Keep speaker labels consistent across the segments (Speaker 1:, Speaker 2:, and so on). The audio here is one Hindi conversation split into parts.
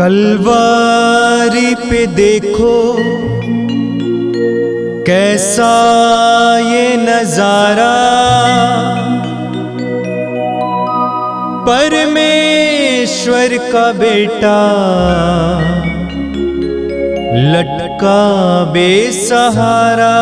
Speaker 1: कलवारी पे देखो कैसा ये नजारा, परमेश्वर का बेटा लटका बेसहारा।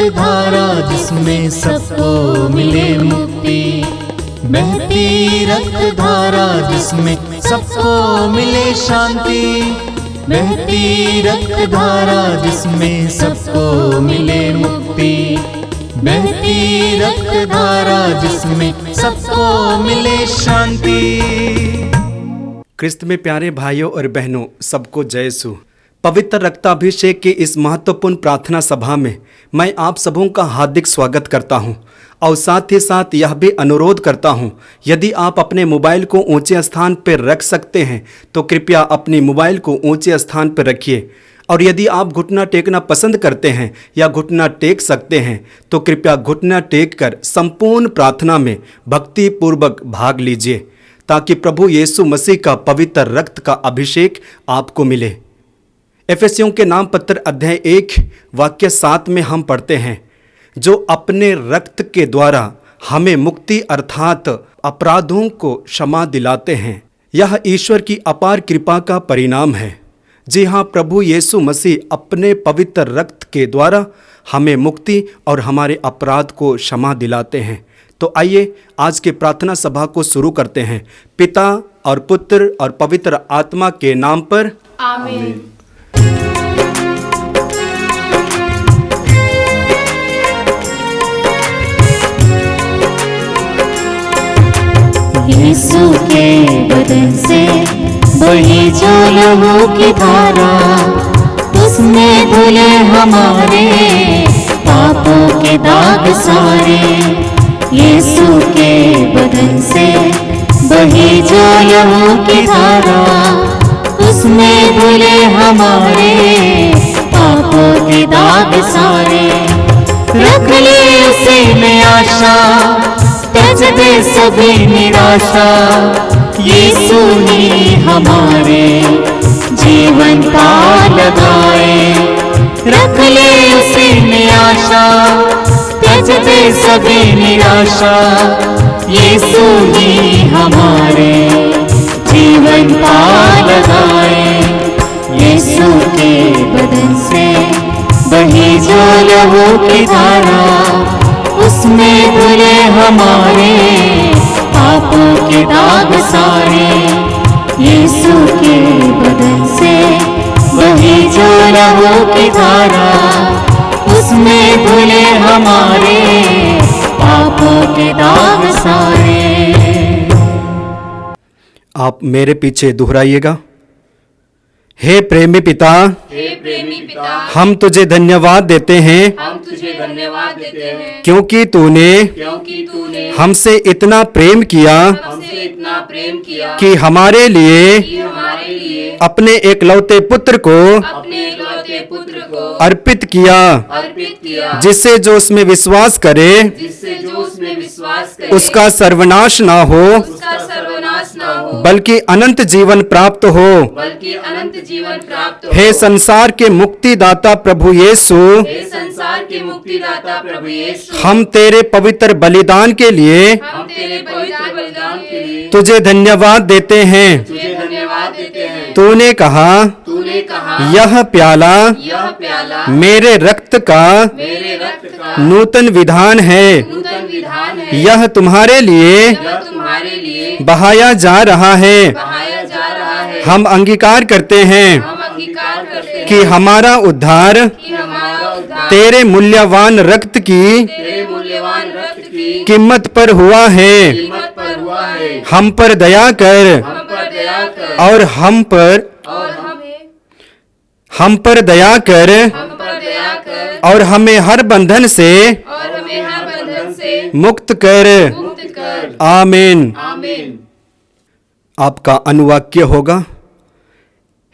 Speaker 2: धारा जिसमें सबको मिले मुक्ति, बहती रक्त धारा जिसमें सबको मिले शांति, बहती रक्त धारा जिसमें सबको मिले मुक्ति, बहती रक्त धारा जिसमें सबको मिले शांति।
Speaker 3: क्रिस्त में प्यारे भाइयों और बहनों, सबको जय यीशु। पवित्र रक्ताभिषेक की इस महत्वपूर्ण प्रार्थना सभा में मैं आप सबों का हार्दिक स्वागत करता हूं और साथ ही साथ यह भी अनुरोध करता हूं, यदि आप अपने मोबाइल को ऊंचे स्थान पर रख सकते हैं तो कृपया अपनी मोबाइल को ऊंचे स्थान पर रखिए, और यदि आप घुटना टेकना पसंद करते हैं या घुटना टेक सकते हैं तो कृपया घुटना टेक कर संपूर्ण प्रार्थना में भक्ति पूर्वक भाग लीजिए, ताकि प्रभु यीशु मसीह का पवित्र रक्त का अभिषेक आपको मिले। एफेसियों के नाम पत्र अध्याय 1 वाक्य 7 में हम पढ़ते हैं, जो अपने रक्त के द्वारा हमें मुक्ति अर्थात अपराधों को क्षमा दिलाते हैं। यह ईश्वर की अपार कृपा का परिणाम है। जी हाँ, प्रभु यीशु मसीह अपने पवित्र रक्त के द्वारा हमें मुक्ति और हमारे अपराध को क्षमा दिलाते हैं। तो आइए आज के प्रार्थना सभा को शुरू करते हैं। पिता और पुत्र और पवित्र आत्मा के नाम पर
Speaker 2: आमीन। यीशु के बदन से बही जो लहू की धारा, उसमें धुले हमारे पापों के दाग सारे। यीशु के बदन से बही जो लहू की धारा, उसमें धुले हमारे पापों के दाग सारे। रख ले उसे में आशा, त्यज दे सभी निराशा, यीशु ही हमारे जीवन का लगाए। रख ले उसे में आशा, त्यज दे सभी निराशा, यीशु ही हमारे जीवन का लगाए। यीशु के बदन से बही जो लहू की धारा, उसमें धुले हमारे पापों के दाग सारे। यीशु के बदन से बही जो लहू की धारा, उसमें धुले हमारे पापों के दाग सारे।
Speaker 3: आप मेरे पीछे दोहराइएगा। हे प्रेमी पिता, हम तुझे धन्यवाद देते हैं, क्योंकि तूने हमसे इतना प्रेम किया कि हमारे लिए अपने एकलौते पुत्र को अर्पित किया, जिससे जो उसमें विश्वास करे उसका सर्वनाश ना हो, बल्कि अनंत जीवन प्राप्त हो। हे संसार के मुक्तिदाता प्रभु यीशु, हम तेरे पवित्र बलिदान के लिए तुझे धन्यवाद देते हैं। तूने कहा यह प्याला मेरे रक्त का नूतन विधान है, यह तुम्हारे लिए बहाया जा रहा है। हम अंगीकार करते हैं कि हमारा उद्धार तेरे मूल्यवान रक्त की कीमत पर हुआ है। हम पर दया कर और हम पर दया कर और हमें हर बंधन से मुक्त कर। आमीन। आपका अनुवाक्य होगा,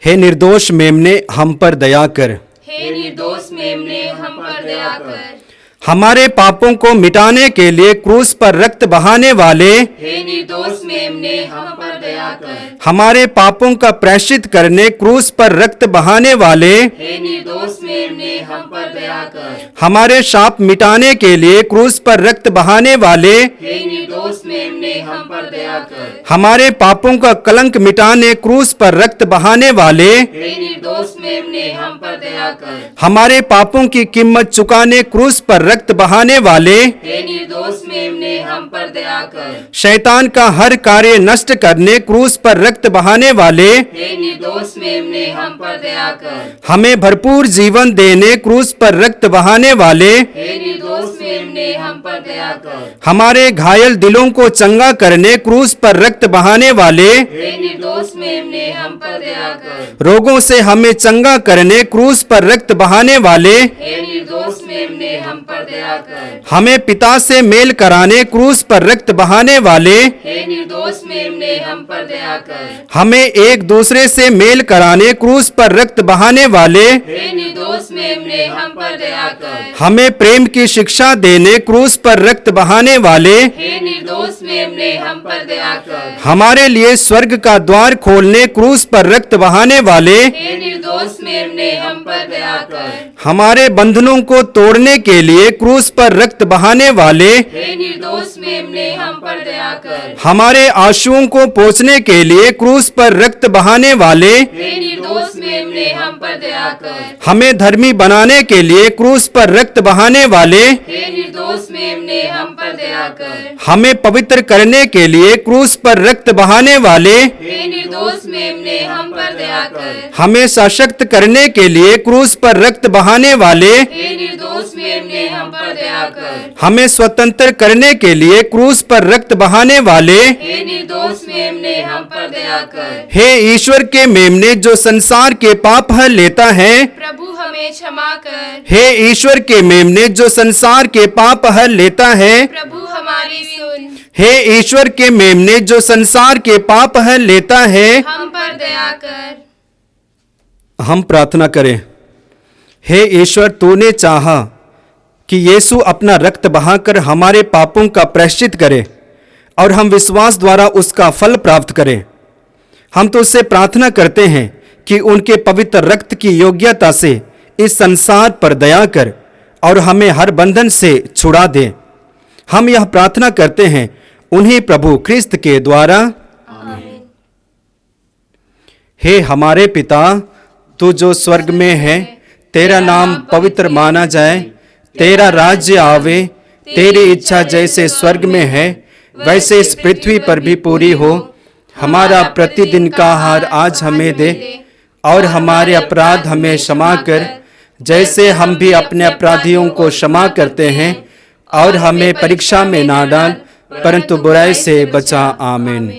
Speaker 3: हे निर्दोष मेमने हम पर दया कर।
Speaker 4: हे निर्दोष मेमने हम पर दया कर।
Speaker 3: हमारे पापों को मिटाने के लिए क्रूस पर रक्त बहाने वाले,
Speaker 4: हे निर्दोष मेमने हम पर दया कर।
Speaker 3: हमारे पापों का प्रायश्चित करने क्रूस पर रक्त बहाने वाले,
Speaker 4: हे निर्दोष मेमने हम पर दया कर।
Speaker 3: हमारे शाप मिटाने के लिए क्रूस पर रक्त बहाने वाले,
Speaker 4: हे निर्दोष मेमने हम पर दया कर।
Speaker 3: हमारे पापों का कलंक मिटाने क्रूस पर रक्त बहाने वाले,
Speaker 4: हे निर्दोष मेमने हम पर दया कर।
Speaker 3: हमारे पापों की कीमत चुकाने क्रूस पर रक्त बहाने वाले,
Speaker 4: हे निर्दोष मेमने हम पर दया कर।
Speaker 3: शैतान का हर कार्य नष्ट करने क्रूस पर रक्त बहाने वाले,
Speaker 4: हे निर्दोष मेमने हम पर दया कर।
Speaker 3: हमें भरपूर जीवन देने क्रूस पर रक्त बहाने वाले,
Speaker 4: हे निर्दोष मेमने हम पर दया कर।
Speaker 3: हमारे घायल दिलों को चंगा करने क्रूस पर रक्त बहाने वाले,
Speaker 4: हे निर्दोष मेमने हम पर दया कर।
Speaker 3: रोगों से हमें चंगा करने क्रूस पर रक्त बहाने वाले,
Speaker 4: हे निर्दोष मेमने हम पर दया कर।
Speaker 3: हमें पिता से मेल कराने क्रूस पर रक्त बहाने वाले,
Speaker 4: हे निर्दोष मेमने हम पर दया कर।
Speaker 3: हमें एक दूसरे से मेल कराने क्रूस पर रक्त बहाने वाले,
Speaker 4: हे निर्दोष मेमने हम पर दया कर।
Speaker 3: हमें प्रेम की शिक्षा देने क्रूस पर रक्त बहाने वाले,
Speaker 4: हे निर्दोष मेमने हम पर दया कर।
Speaker 3: हमारे लिए स्वर्ग का द्वार खोलने क्रूस पर रक्त बहाने वाले,
Speaker 4: हे निर्दोष मेमने हम पर दया कर।
Speaker 3: हमारे बंधनों को तोड़ने के लिए क्रूस पर रक्त बहाने वाले,
Speaker 4: हे निर्दोष मेमने हम पर दया कर।
Speaker 3: हमारे आंसुओं को पोंछने के लिए क्रूस पर रक्त बहाने वाले,
Speaker 4: हे निर्दोष मेमने हम पर दया कर।
Speaker 3: हमें धर्मी बनाने के लिए क्रूस पर रक्त बहाने वाले,
Speaker 4: हे निर्दोष मेमने हम पर दया कर।
Speaker 3: हमें पवित्र करने के लिए क्रूस पर रक्त बहाने वाले,
Speaker 4: हे निर्दोष मेमने हम पर दया कर।
Speaker 3: हमें सशक्त करने के लिए क्रूस पर रक्त बहाने वाले,
Speaker 4: हे निर्दोष मेमने हम पर दया कर।
Speaker 3: हमें स्वतंत्र करने के लिए क्रूस पर रक्त बहाने वाले,
Speaker 4: हे निर्दोष मेमने हम पर दया कर।
Speaker 3: हे ईश्वर के मेमने जो संसार के पाप हर लेता है,
Speaker 4: प्रभु हमें क्षमा कर।
Speaker 3: हे ईश्वर के मेमने जो संसार के पाप हर लेता है,
Speaker 4: प्रभु हमारी सुन।
Speaker 3: हे ईश्वर के मेमने जो संसार के पाप हर लेता है,
Speaker 4: हम पर दया कर।
Speaker 3: हम प्रार्थना करें। हे ईश्वर, तूने चाहा कि यीशु अपना रक्त बहाकर हमारे पापों का प्रायश्चित करे और हम विश्वास द्वारा उसका फल प्राप्त करें। हम तो उससे प्रार्थना करते हैं कि उनके पवित्र रक्त की योग्यता से इस संसार पर दया कर और हमें हर बंधन से छुड़ा दे। हम यह प्रार्थना करते हैं उन्हीं प्रभु ख्रिस्त के द्वारा। हे हमारे पिता, तू जो स्वर्ग में है, तेरा नाम पवित्र माना जाए, तेरा राज्य आवे, तेरी इच्छा जैसे स्वर्ग में है वैसे इस पृथ्वी पर भी पूरी हो। हमारा प्रतिदिन का आहार आज हमें दे और हमारे अपराध हमें क्षमा कर, जैसे हम भी अपने अपराधियों को क्षमा करते हैं, और हमें परीक्षा में ना डाल परंतु बुराई से बचा। आमीन।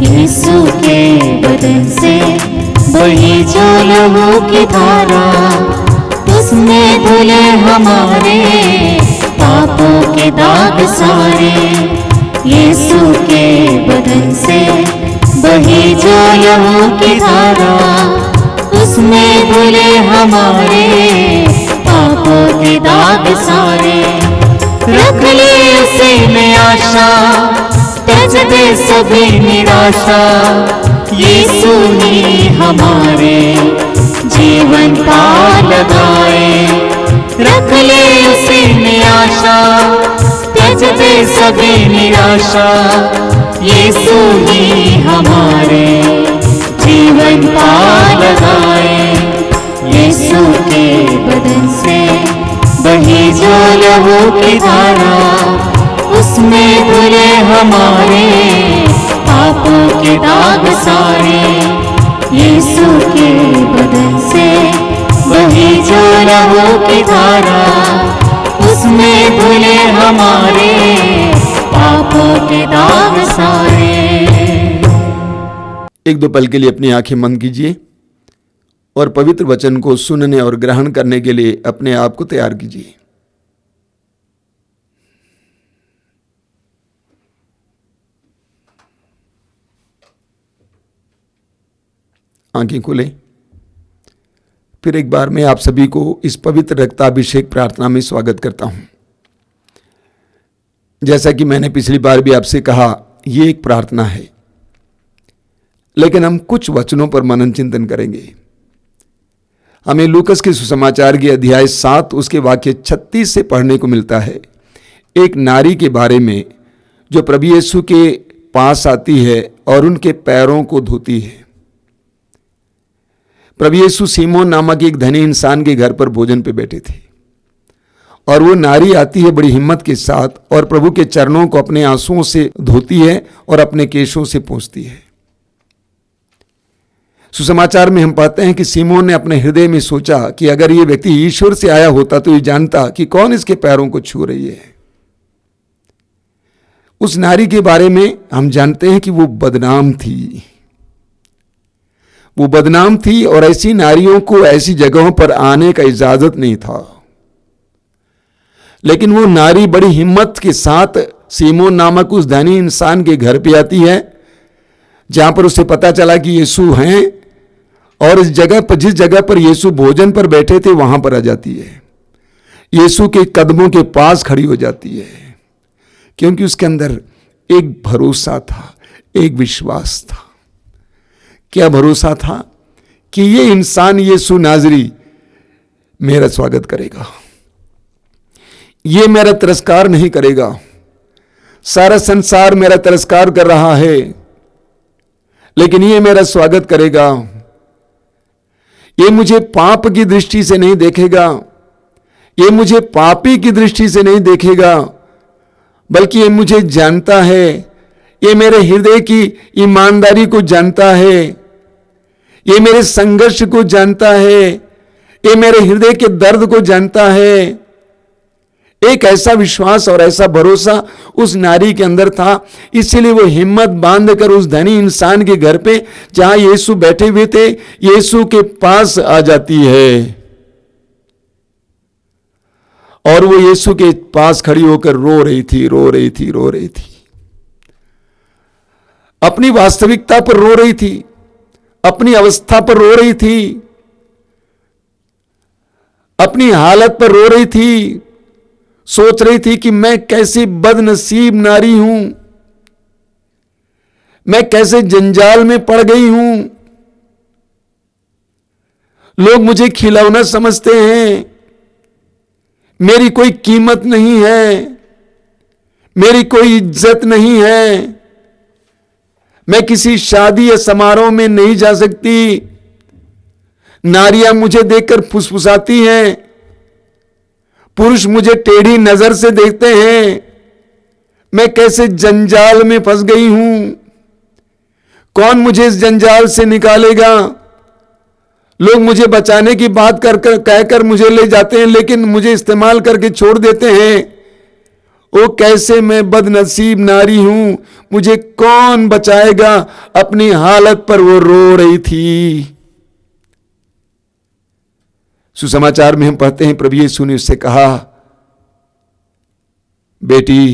Speaker 2: यीशु के बदन से बही जो लहू की धारा, उसने धुले हमारे पापों के दाग सारे। यीशु के बदन से बही जो लहू की धारा, उसने धुले हमारे पापों के दाग सारे। रख ले उसे में आशा, त्यज दे सभी निराशा। यीशु ने हमारे जीवन का लगाए, रख ले उसी में आशा, त्यज दे सभी निराशा। यीशु ने हमारे जीवन का लगाए। यीशु के बदन से बही जो लहू की धारा, उसमें धुले हमारे पापों के दाग सारे। यीशु के बदन से बही जो लहू की धारा, उसमें धुले हमारे पापों के दाग सारे।
Speaker 5: एक दो पल के लिए अपनी आंखें बंद कीजिए और पवित्र वचन को सुनने और ग्रहण करने के लिए अपने आप को तैयार कीजिए। आंखें खोलें। फिर एक बार मैं आप सभी को इस पवित्र रक्ताभिषेक प्रार्थना में स्वागत करता हूं। जैसा कि मैंने पिछली बार भी आपसे कहा, यह एक प्रार्थना है, लेकिन हम कुछ वचनों पर मनन चिंतन करेंगे। हमें लूकस के सुसमाचार के अध्याय 7 उसके वाक्य 36 से पढ़ने को मिलता है, एक नारी के बारे में जो प्रभु यीशु के पास आती है और उनके पैरों को धोती है। प्रभु यीशु सीमोन नामक एक धनी इंसान के घर पर भोजन पे बैठे थे और वो नारी आती है बड़ी हिम्मत के साथ और प्रभु के चरणों को अपने आंसुओं से धोती है और अपने केशों से पोंछती है। सुसमाचार में हम पाते हैं कि सीमोन ने अपने हृदय में सोचा कि अगर ये व्यक्ति ईश्वर से आया होता तो ये जानता कि कौन इसके पैरों को छू रही है। उस नारी के बारे में हम जानते हैं कि वो बदनाम थी। वो बदनाम थी और ऐसी नारियों को ऐसी जगहों पर आने का इजाजत नहीं था। लेकिन वो नारी बड़ी हिम्मत के साथ सीमोन नामक उस धनी इंसान के घर पे आती है, जहां पर उसे पता चला कि यीशु हैं, और इस जगह पर, जिस जगह पर यीशु भोजन पर बैठे थे, वहां पर आ जाती है। यीशु के कदमों के पास खड़ी हो जाती है, क्योंकि उसके अंदर एक भरोसा था, एक विश्वास था। क्या भरोसा था? कि ये इंसान यीशु नाजरी मेरा स्वागत करेगा, ये मेरा तिरस्कार नहीं करेगा। सारा संसार मेरा तिरस्कार कर रहा है, लेकिन ये मेरा स्वागत करेगा। ये मुझे पाप की दृष्टि से नहीं देखेगा, ये मुझे पापी की दृष्टि से नहीं देखेगा, बल्कि ये मुझे जानता है, ये मेरे हृदय की ईमानदारी को जानता है, ये मेरे संघर्ष को जानता है, ये मेरे हृदय के दर्द को जानता है। एक ऐसा विश्वास और ऐसा भरोसा उस नारी के अंदर था, इसीलिए वो हिम्मत बांधकर उस धनी इंसान के घर पे, जहां यीशु बैठे हुए थे, यीशु के पास आ जाती है और वो यीशु के पास खड़ी होकर रो रही थी। अपनी वास्तविकता पर रो रही थी, अपनी अवस्था पर रो रही थी, अपनी हालत पर रो रही थी। सोच रही थी कि मैं कैसी बदनसीब नारी हूं, मैं कैसे जंजाल में पड़ गई हूं। लोग मुझे खिलौना समझते हैं, मेरी कोई कीमत नहीं है, मेरी कोई इज्जत नहीं है, मैं किसी शादी या समारोह में नहीं जा सकती। नारियां मुझे देखकर फुसफुसाती हैं, पुरुष मुझे टेढ़ी नजर से देखते हैं, मैं कैसे जंजाल में फंस गई हूं, कौन मुझे इस जंजाल से निकालेगा। लोग मुझे बचाने की बात कहकर मुझे ले जाते हैं, लेकिन मुझे इस्तेमाल करके छोड़ देते हैं। ओ कैसे मैं बदनसीब नारी हूं, मुझे कौन बचाएगा। अपनी हालत पर वो रो रही थी। सुसमाचार में हम पढ़ते हैं, प्रभु यीशु ने उससे कहा, बेटी,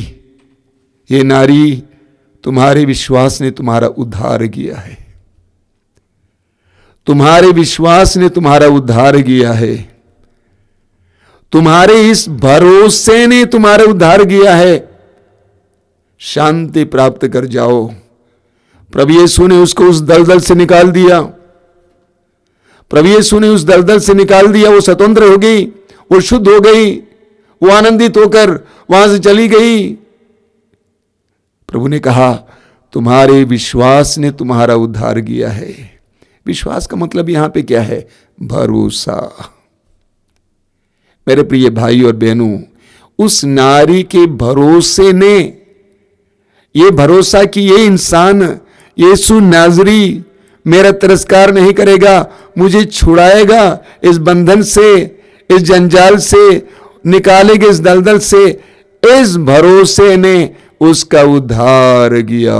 Speaker 5: ये नारी, तुम्हारे विश्वास ने तुम्हारा उद्धार किया है, तुम्हारे विश्वास ने तुम्हारा उद्धार किया है, तुम्हारे इस भरोसे ने तुम्हारा उद्धार किया है। शांति प्राप्त कर जाओ। प्रभु यीशु ने उसको उस दलदल से निकाल दिया। प्रभु यीशु ने उस दलदल से निकाल दिया। वो स्वतंत्र हो गई, वो शुद्ध हो गई, वो आनंदित होकर वहां से चली गई। प्रभु ने कहा, तुम्हारे विश्वास ने तुम्हारा उद्धार किया है। विश्वास का मतलब यहां पे क्या है? भरोसा। मेरे प्रिय भाई और बहनों, उस नारी के भरोसे ने, ये भरोसा कि ये इंसान यीशु नाजरी मेरा तिरस्कार नहीं करेगा, मुझे छुड़ाएगा इस बंधन से, इस जंजाल से, निकालेगा इस दलदल से, इस भरोसे ने उसका उद्धार किया।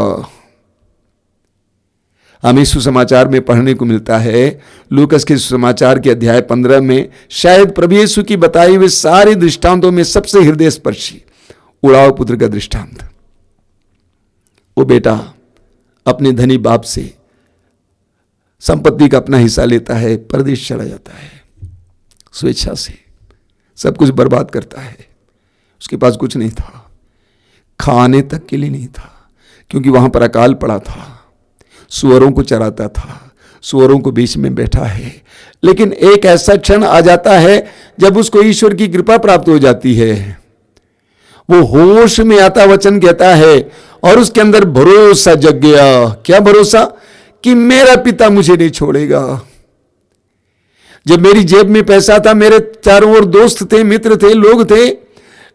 Speaker 5: हमें सुसमाचार में पढ़ने को मिलता है, लूकस के सुसमाचार के अध्याय 15 में, शायद प्रभु यीशु की बताई हुई सारे दृष्टांतों में सबसे हृदय स्पर्शी उड़ाव पुत्र का दृष्टांत। वो बेटा अपने धनी बाप से संपत्ति का अपना हिस्सा लेता है, परदेश चला जाता है, स्वेच्छा से सब कुछ बर्बाद करता है। उसके पास कुछ नहीं था, खाने तक के लिए नहीं था, क्योंकि वहां पर अकाल पड़ा था। सुअरों को चराता था, सुअरों को बीच में बैठा है। लेकिन एक ऐसा क्षण आ जाता है जब उसको ईश्वर की कृपा प्राप्त हो जाती है, वो होश में आता, वचन कहता है, और उसके अंदर भरोसा जग गया। क्या भरोसा? कि मेरा पिता मुझे नहीं छोड़ेगा। जब मेरी जेब में पैसा था, मेरे चारों ओर दोस्त थे, मित्र थे, लोग थे,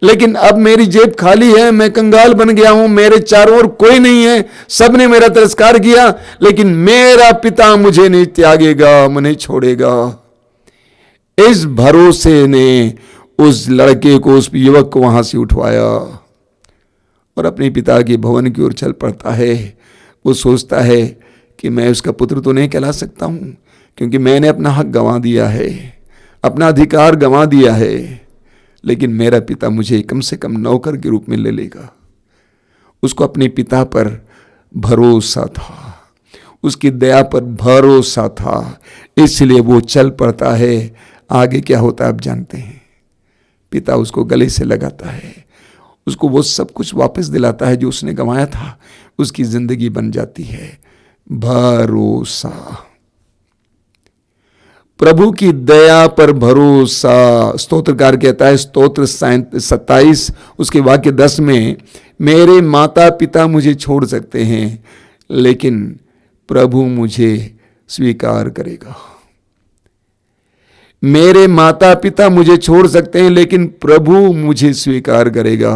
Speaker 5: लेकिन अब मेरी जेब खाली है, मैं कंगाल बन गया हूं, मेरे चारों ओर कोई नहीं है, सबने मेरा तिरस्कार किया, लेकिन मेरा पिता मुझे नहीं त्यागेगा, मुझे नहीं छोड़ेगा। इस भरोसे ने उस लड़के को, उस युवक को वहां से उठवाया और अपने पिता के भवन की ओर चल पड़ता है। वो सोचता है कि मैं उसका पुत्र तो नहीं कहला सकता हूं, क्योंकि मैंने अपना हक गंवा दिया है, अपना अधिकार गंवा दिया है, लेकिन मेरा पिता मुझे कम से कम नौकर के रूप में ले लेगा। उसको अपने पिता पर भरोसा था, उसकी दया पर भरोसा था, इसलिए वो चल पड़ता है। आगे क्या होता है आप जानते हैं। पिता उसको गले से लगाता है, उसको वो सब कुछ वापस दिलाता है जो उसने गंवाया था, उसकी जिंदगी बन जाती है। भरोसा, प्रभु की दया पर भरोसा। स्तोत्रकार कहता है, स्तोत्र 27 उसके वाक्य 10 में, मेरे माता पिता मुझे छोड़ सकते हैं, लेकिन प्रभु मुझे स्वीकार करेगा। मेरे माता पिता मुझे छोड़ सकते हैं, लेकिन प्रभु मुझे स्वीकार करेगा।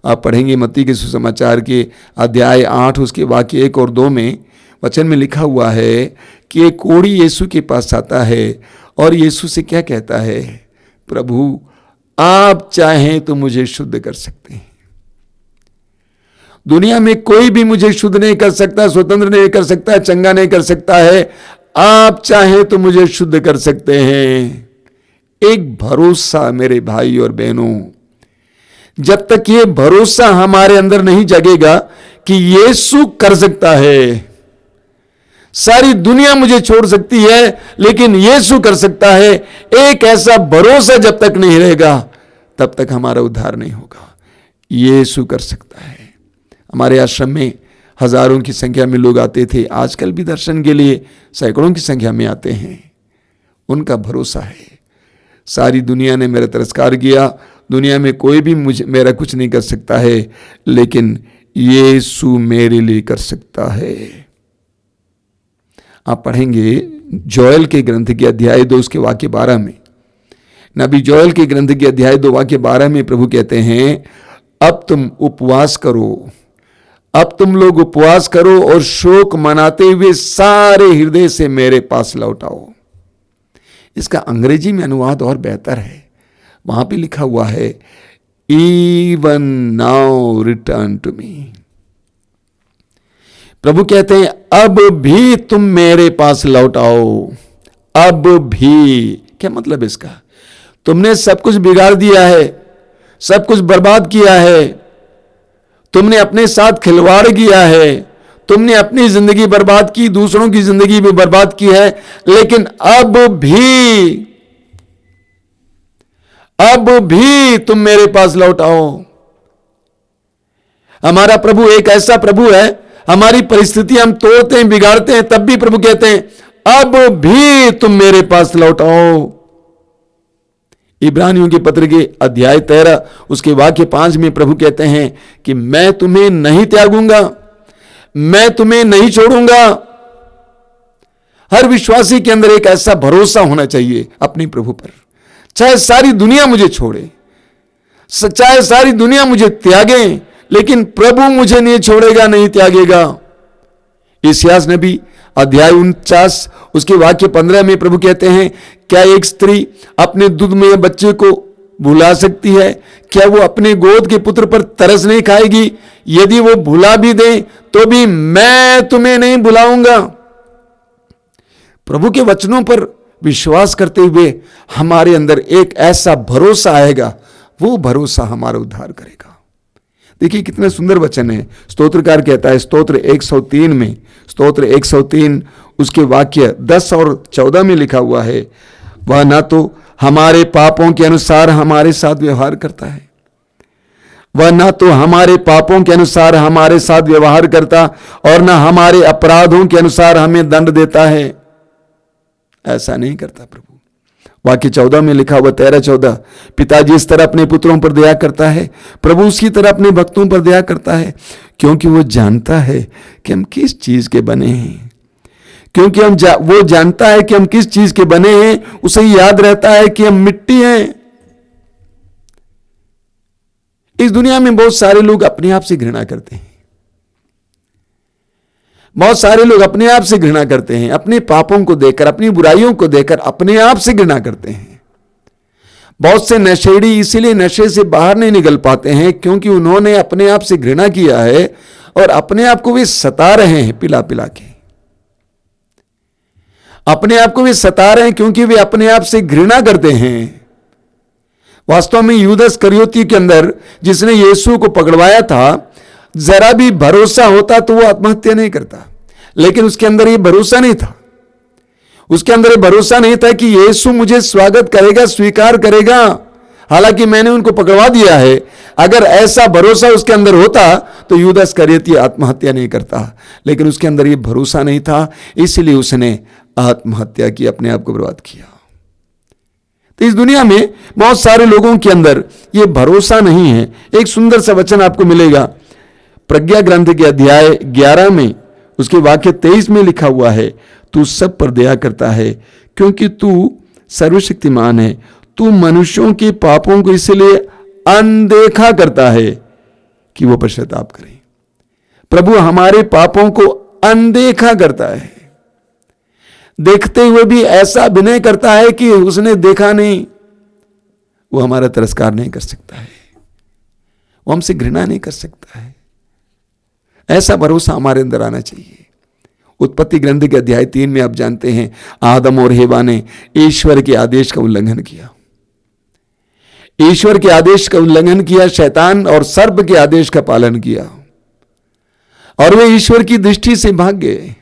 Speaker 5: आप पढ़ेंगे मत्ती के सुसमाचार के अध्याय 8 उसके वाक्य 1 और 2 में वचन में लिखा हुआ है कि एक कोढ़ी यीशु के पास आता है और यीशु से क्या कहता है, प्रभु आप चाहें तो मुझे शुद्ध कर सकते हैं। दुनिया में कोई भी मुझे शुद्ध नहीं कर सकता, स्वतंत्र नहीं कर सकता, चंगा नहीं कर सकता है, आप चाहें तो मुझे शुद्ध कर सकते हैं। एक भरोसा मेरे भाई और बहनों, जब तक ये भरोसा हमारे अंदर नहीं जगेगा कि यीशु कर सकता है, सारी दुनिया मुझे छोड़ सकती है लेकिन यीशु कर सकता है, एक ऐसा भरोसा जब तक नहीं रहेगा तब तक हमारा उद्धार नहीं होगा। यीशु कर सकता है। हमारे आश्रम में हजारों की संख्या में लोग आते थे, आजकल भी दर्शन के लिए सैकड़ों की संख्या में आते हैं। उनका भरोसा है, सारी दुनिया ने मेरा तिरस्कार किया, दुनिया में कोई भी मेरा कुछ नहीं कर सकता है, लेकिन यीशु मेरे लिए कर सकता है। आप पढ़ेंगे जोएल के ग्रंथ के अध्याय 2 उसके वाक्य 12 में, नबी जोएल के ग्रंथ के अध्याय 2 वाक्य 12 में प्रभु कहते हैं, अब तुम उपवास करो, अब तुम लोग उपवास करो और शोक मनाते हुए सारे हृदय से मेरे पास लौट आओ। इसका अंग्रेजी में अनुवाद और बेहतर है, वहां पे लिखा हुआ है, even now return to me. प्रभु कहते हैं अब भी तुम मेरे पास लौट आओ। अब भी क्या मतलब इसका? तुमने सब कुछ बिगाड़ दिया है, सब कुछ बर्बाद किया है, तुमने अपने साथ खिलवाड़ किया है, तुमने अपनी जिंदगी बर्बाद की, दूसरों की जिंदगी भी बर्बाद की है, लेकिन अब भी तुम मेरे पास लौट आओ। हमारा प्रभु एक ऐसा प्रभु है, हमारी परिस्थिति हम तोड़ते हैं, बिगाड़ते हैं, तब भी प्रभु कहते हैं अब भी तुम मेरे पास लौट आओ। इब्रानियों के पत्र के अध्याय 13 उसके वाक्य 5 में प्रभु कहते हैं कि मैं तुम्हें नहीं त्यागूंगा, मैं तुम्हें नहीं छोड़ूंगा। हर विश्वासी के अंदर एक ऐसा भरोसा होना चाहिए अपने प्रभु पर, चाहे सारी दुनिया मुझे छोड़े, चाहे सारी दुनिया मुझे त्यागे, लेकिन प्रभु मुझे नहीं छोड़ेगा, नहीं त्यागेगा। इस्यास नबी अध्याय 49 उसके वाक्य 15 में प्रभु कहते हैं, क्या एक स्त्री अपने दूध में बच्चे को भुला सकती है? क्या वो अपने गोद के पुत्र पर तरस नहीं खाएगी? यदि वो भुला भी दे तो भी मैं तुम्हें नहीं भुलाऊंगा। प्रभु के वचनों पर विश्वास करते हुए हमारे अंदर एक ऐसा भरोसा आएगा, वो भरोसा हमारा उद्धार करेगा। देखिए कितना सुंदर वचन है। स्तोत्रकार कहता है स्तोत्र 103 में, स्तोत्र 103 उसके वाक्य 10 और 14 में लिखा हुआ है, वह ना तो हमारे पापों के अनुसार हमारे साथ व्यवहार करता है, वह ना तो हमारे पापों के अनुसार हमारे साथ व्यवहार करता और ना हमारे अपराधों के अनुसार हमें दंड देता है। ऐसा नहीं करता प्रभु। वाक्य 14 में लिखा हुआ 13-14, पिता जिस तरह अपने पुत्रों पर दया करता है, प्रभु उसी तरह अपने भक्तों पर दया करता है, क्योंकि वो जानता है कि हम किस चीज के बने हैं। क्योंकि वो जानता है कि हम किस चीज के बने हैं, उसे याद रहता है कि हम मिट्टी हैं। इस दुनिया में बहुत सारे लोग अपने आप से घृणा करते हैं, बहुत सारे लोग अपने आप से घृणा करते हैं, अपने पापों को देखकर, अपनी बुराइयों को देखकर अपने आप से घृणा करते हैं। बहुत से नशेड़ी इसीलिए नशे से बाहर नहीं निकल पाते हैं क्योंकि उन्होंने अपने आप से घृणा किया है और अपने आप को वे सता रहे हैं पिला पिला के। अपने आप को वे सता रहे हैं क्योंकि वे अपने आप से घृणा करते हैं। वास्तव में यूदास करयोती के अंदर जिसने यीशु को पकड़वाया था, जरा भी भरोसा होता तो वो आत्महत्या नहीं करता, लेकिन उसके अंदर ये भरोसा नहीं था। उसके अंदर ये भरोसा नहीं था कि यीशु मुझे स्वागत करेगा, स्वीकार करेगा, हालांकि मैंने उनको पकड़वा दिया है। अगर ऐसा भरोसा उसके अंदर होता तो यूदास करयोती आत्महत्या नहीं करता, लेकिन उसके अंदर ये भरोसा नहीं था, इसलिए उसने आत्महत्या की, अपने आप को बर्बाद किया। तो इस दुनिया में बहुत सारे लोगों के अंदर ये भरोसा नहीं है। एक सुंदर सा वचन आपको मिलेगा प्रज्ञा ग्रंथ के अध्याय 11 में, उसके वाक्य 23 में लिखा हुआ है, तू सब पर दया करता है क्योंकि तू सर्वशक्तिमान है, तू मनुष्यों के पापों को इसलिए अनदेखा करता है कि वो पश्चाताप करें। प्रभु हमारे पापों को अनदेखा करता है, देखते हुए भी ऐसा अभिनय करता है कि उसने देखा नहीं। वो हमारा तिरस्कार नहीं कर सकता है, वो हमसे घृणा नहीं कर सकता है। ऐसा भरोसा हमारे अंदर आना चाहिए। उत्पत्ति ग्रंथ के अध्याय 3 में आप जानते हैं, आदम और हेवा ने ईश्वर के आदेश का उल्लंघन किया। ईश्वर के आदेश का उल्लंघन किया, शैतान और सर्प के आदेश का पालन किया और वे ईश्वर की दृष्टि से भाग गए,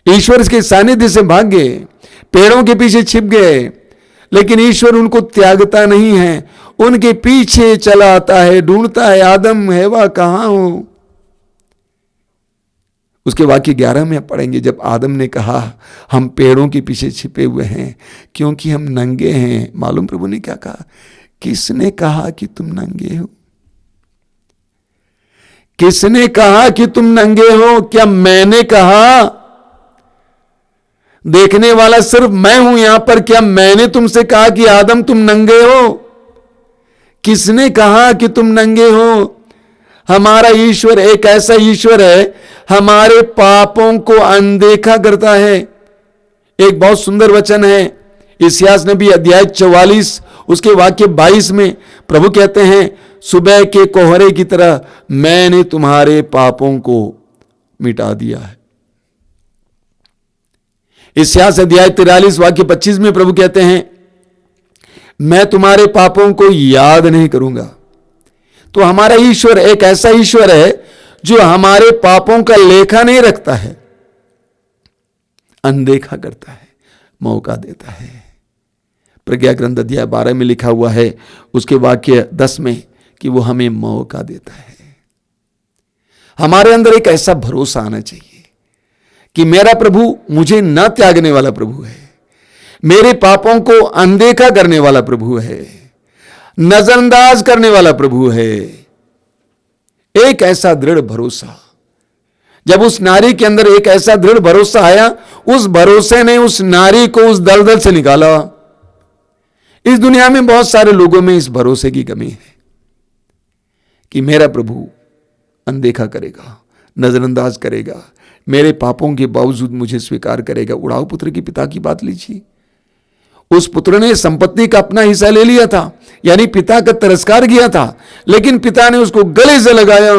Speaker 5: ईश्वर के सानिध्य से भाग गए, पेड़ों के पीछे छिप गए। लेकिन ईश्वर उनको त्यागता नहीं है, उनके पीछे चला आता है, ढूंढता है, आदम हेवा कहां हो। उसके वाक्य 11 में पढ़ेंगे, जब आदम ने कहा हम पेड़ों के पीछे छिपे हुए हैं क्योंकि हम नंगे हैं। मालूम प्रभु ने क्या कहा? किसने कहा कि तुम नंगे हो? किसने कहा कि तुम नंगे हो? क्या मैंने कहा? देखने वाला सिर्फ मैं हूं यहां पर। क्या मैंने तुमसे कहा कि आदम तुम नंगे हो? किसने कहा कि तुम नंगे हो? हमारा ईश्वर एक ऐसा ईश्वर है, हमारे पापों को अनदेखा करता है। एक बहुत सुंदर वचन है इस्यास नबी अध्याय 44 उसके वाक्य 22 में प्रभु कहते हैं, सुबह के कोहरे की तरह मैंने तुम्हारे पापों को मिटा दिया है। इस्यास अध्याय 43 वाक्य 25 में प्रभु कहते हैं, मैं तुम्हारे पापों को याद नहीं करूंगा। तो हमारा ईश्वर एक ऐसा ईश्वर है जो हमारे पापों का लेखा नहीं रखता है, अनदेखा करता है, मौका देता है। प्रज्ञा ग्रंथ अध्याय 12 में लिखा हुआ है उसके वाक्य 10 में कि वो हमें मौका देता है। हमारे अंदर एक ऐसा भरोसा आना चाहिए कि मेरा प्रभु मुझे न त्यागने वाला प्रभु है, मेरे पापों को अनदेखा करने वाला प्रभु है, नजरअंदाज करने वाला प्रभु है। एक ऐसा दृढ़ भरोसा, जब उस नारी के अंदर एक ऐसा दृढ़ भरोसा आया, उस भरोसे ने उस नारी को उस दलदल से निकाला। इस दुनिया में बहुत सारे लोगों में इस भरोसे की कमी है कि मेरा प्रभु अनदेखा करेगा, नजरअंदाज करेगा, मेरे पापों के बावजूद मुझे स्वीकार करेगा। उड़ाऊ पुत्र के पिता की बात लीजिए, उस पुत्र ने संपत्ति का अपना हिस्सा ले लिया था, यानी पिता का तिरस्कार किया था, लेकिन पिता ने उसको गले से लगाया।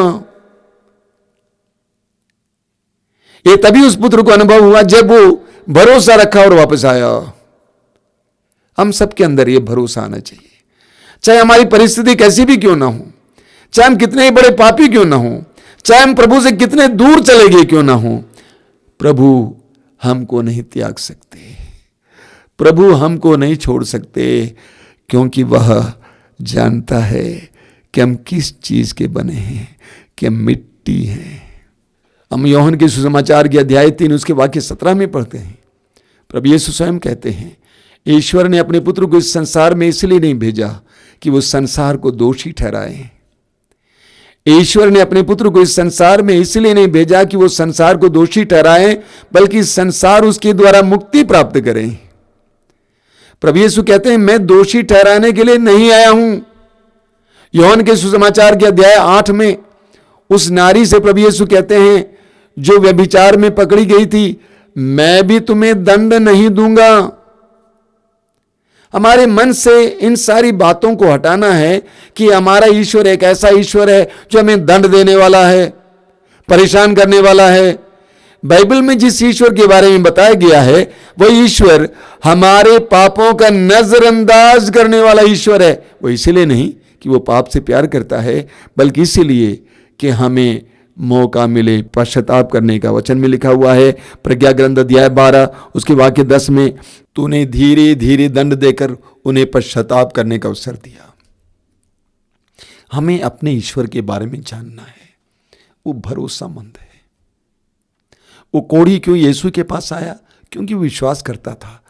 Speaker 5: ये तभी उस पुत्र को अनुभव हुआ जब वो भरोसा रखा और वापस आया। हम सबके अंदर ये भरोसा आना चाहिए, चाहे हमारी परिस्थिति कैसी भी क्यों ना हो, चाहे हम कितने ही बड़े पापी क्यों ना हो, चाहे हम प्रभु से कितने दूर चले गए क्यों ना हो, प्रभु हमको नहीं त्याग सकते, प्रभु हमको नहीं छोड़ सकते, क्योंकि वह जानता है कि हम किस चीज के बने हैं, कि हम मिट्टी हैं। हम यूहन्ना के सुसमाचार के अध्याय 3 उसके वाक्य 17 में पढ़ते हैं, प्रभु यीशु स्वयं कहते हैं, ईश्वर ने अपने पुत्र को इस संसार में इसलिए नहीं भेजा कि वो संसार को दोषी ठहराए। ईश्वर ने अपने पुत्र को इस संसार में इसलिए नहीं भेजा कि वो संसार को दोषी ठहराए, बल्कि संसार उसके द्वारा मुक्ति प्राप्त करे। प्रभु यीशु कहते हैं, मैं दोषी ठहराने के लिए नहीं आया हूं। यूहन्ना के सुसमाचार के अध्याय 8 में उस नारी से प्रभु यीशु कहते हैं, जो व्यभिचार में पकड़ी गई थी, मैं भी तुम्हें दंड नहीं दूंगा। हमारे मन से इन सारी बातों को हटाना है कि हमारा ईश्वर एक ऐसा ईश्वर है जो हमें दंड देने वाला है, परेशान करने वाला है। बाइबल में जिस ईश्वर के बारे में बताया गया है, वह ईश्वर हमारे पापों का नजरअंदाज करने वाला ईश्वर है। वो इसलिए नहीं कि वो पाप से प्यार करता है, बल्कि इसलिए कि हमें मौका मिले पश्चाताप करने का। वचन में लिखा हुआ है, प्रज्ञा ग्रंथ अध्याय 12 उसके वाक्य 10 में, तूने धीरे धीरे दंड देकर उन्हें पश्चाताप करने का अवसर दिया। हमें अपने ईश्वर के बारे में जानना है, वो भरोसामंद है। वो कोढ़ी क्यों यीशु के पास आया? क्योंकि वो विश्वास करता था,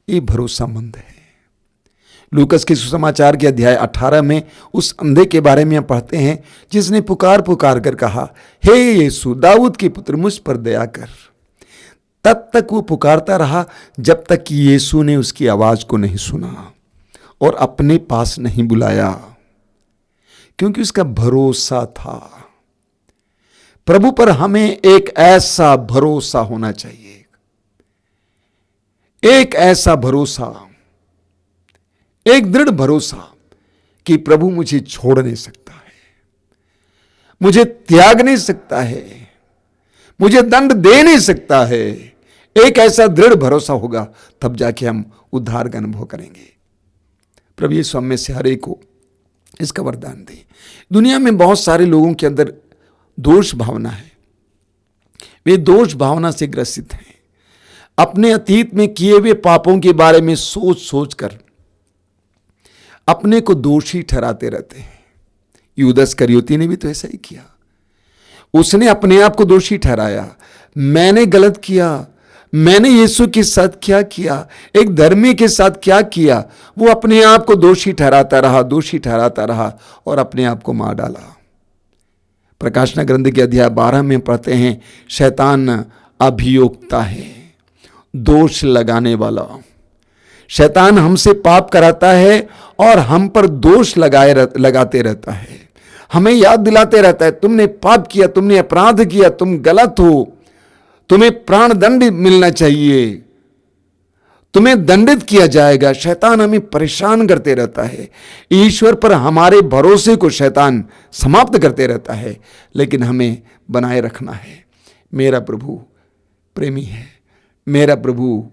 Speaker 5: ये भरोसामंद है। लूकस के सुसमाचार के अध्याय 18 में उस अंधे के बारे में हम पढ़ते हैं, जिसने पुकार पुकार कर कहा, हे यीशु दाऊद के पुत्र, मुझ पर दया कर। तब तक वो पुकारता रहा जब तक कि यीशु ने उसकी आवाज को नहीं सुना और अपने पास नहीं बुलाया, क्योंकि उसका भरोसा था। प्रभु पर हमें एक ऐसा भरोसा होना चाहिए, एक ऐसा भरोसा, एक दृढ़ भरोसा कि प्रभु मुझे छोड़ नहीं सकता है, मुझे त्याग नहीं सकता है, मुझे दंड दे नहीं सकता है। एक ऐसा दृढ़ भरोसा होगा, तब जाके हम उद्धार का अनुभव करेंगे। प्रभु यीशु हम में से हर एक को इसका वरदान दे। दुनिया में बहुत सारे लोगों के अंदर दोष भावना है, वे दोष भावना से ग्रसित हैं। अपने अतीत में किए हुए पापों के बारे में सोच सोच कर अपने को दोषी ठहराते रहते हैं। यूदास इस्करियोती ने भी तो ऐसा ही किया। उसने अपने आप को दोषी ठहराया, मैंने गलत किया, मैंने यीशु के साथ क्या किया, एक धर्मी के साथ क्या किया। वो अपने आप को दोषी ठहराता रहा, दोषी ठहराता रहा और अपने आप को मार डाला। प्रकाशना ग्रंथ के अध्याय 12 में पढ़ते हैं, शैतान अभियोक्ता है, दोष लगाने वाला। शैतान हमसे पाप कराता है और हम पर दोष लगाते रहता है, हमें याद दिलाते रहता है, तुमने पाप किया, तुमने अपराध किया, तुम गलत हो, तुम्हें प्राण दंड मिलना चाहिए, तुम्हें दंडित किया जाएगा। शैतान हमें परेशान करते रहता है। ईश्वर पर हमारे भरोसे को शैतान समाप्त करते रहता है, लेकिन हमें बनाए रखना है। मेरा प्रभु प्रेमी है, मेरा प्रभु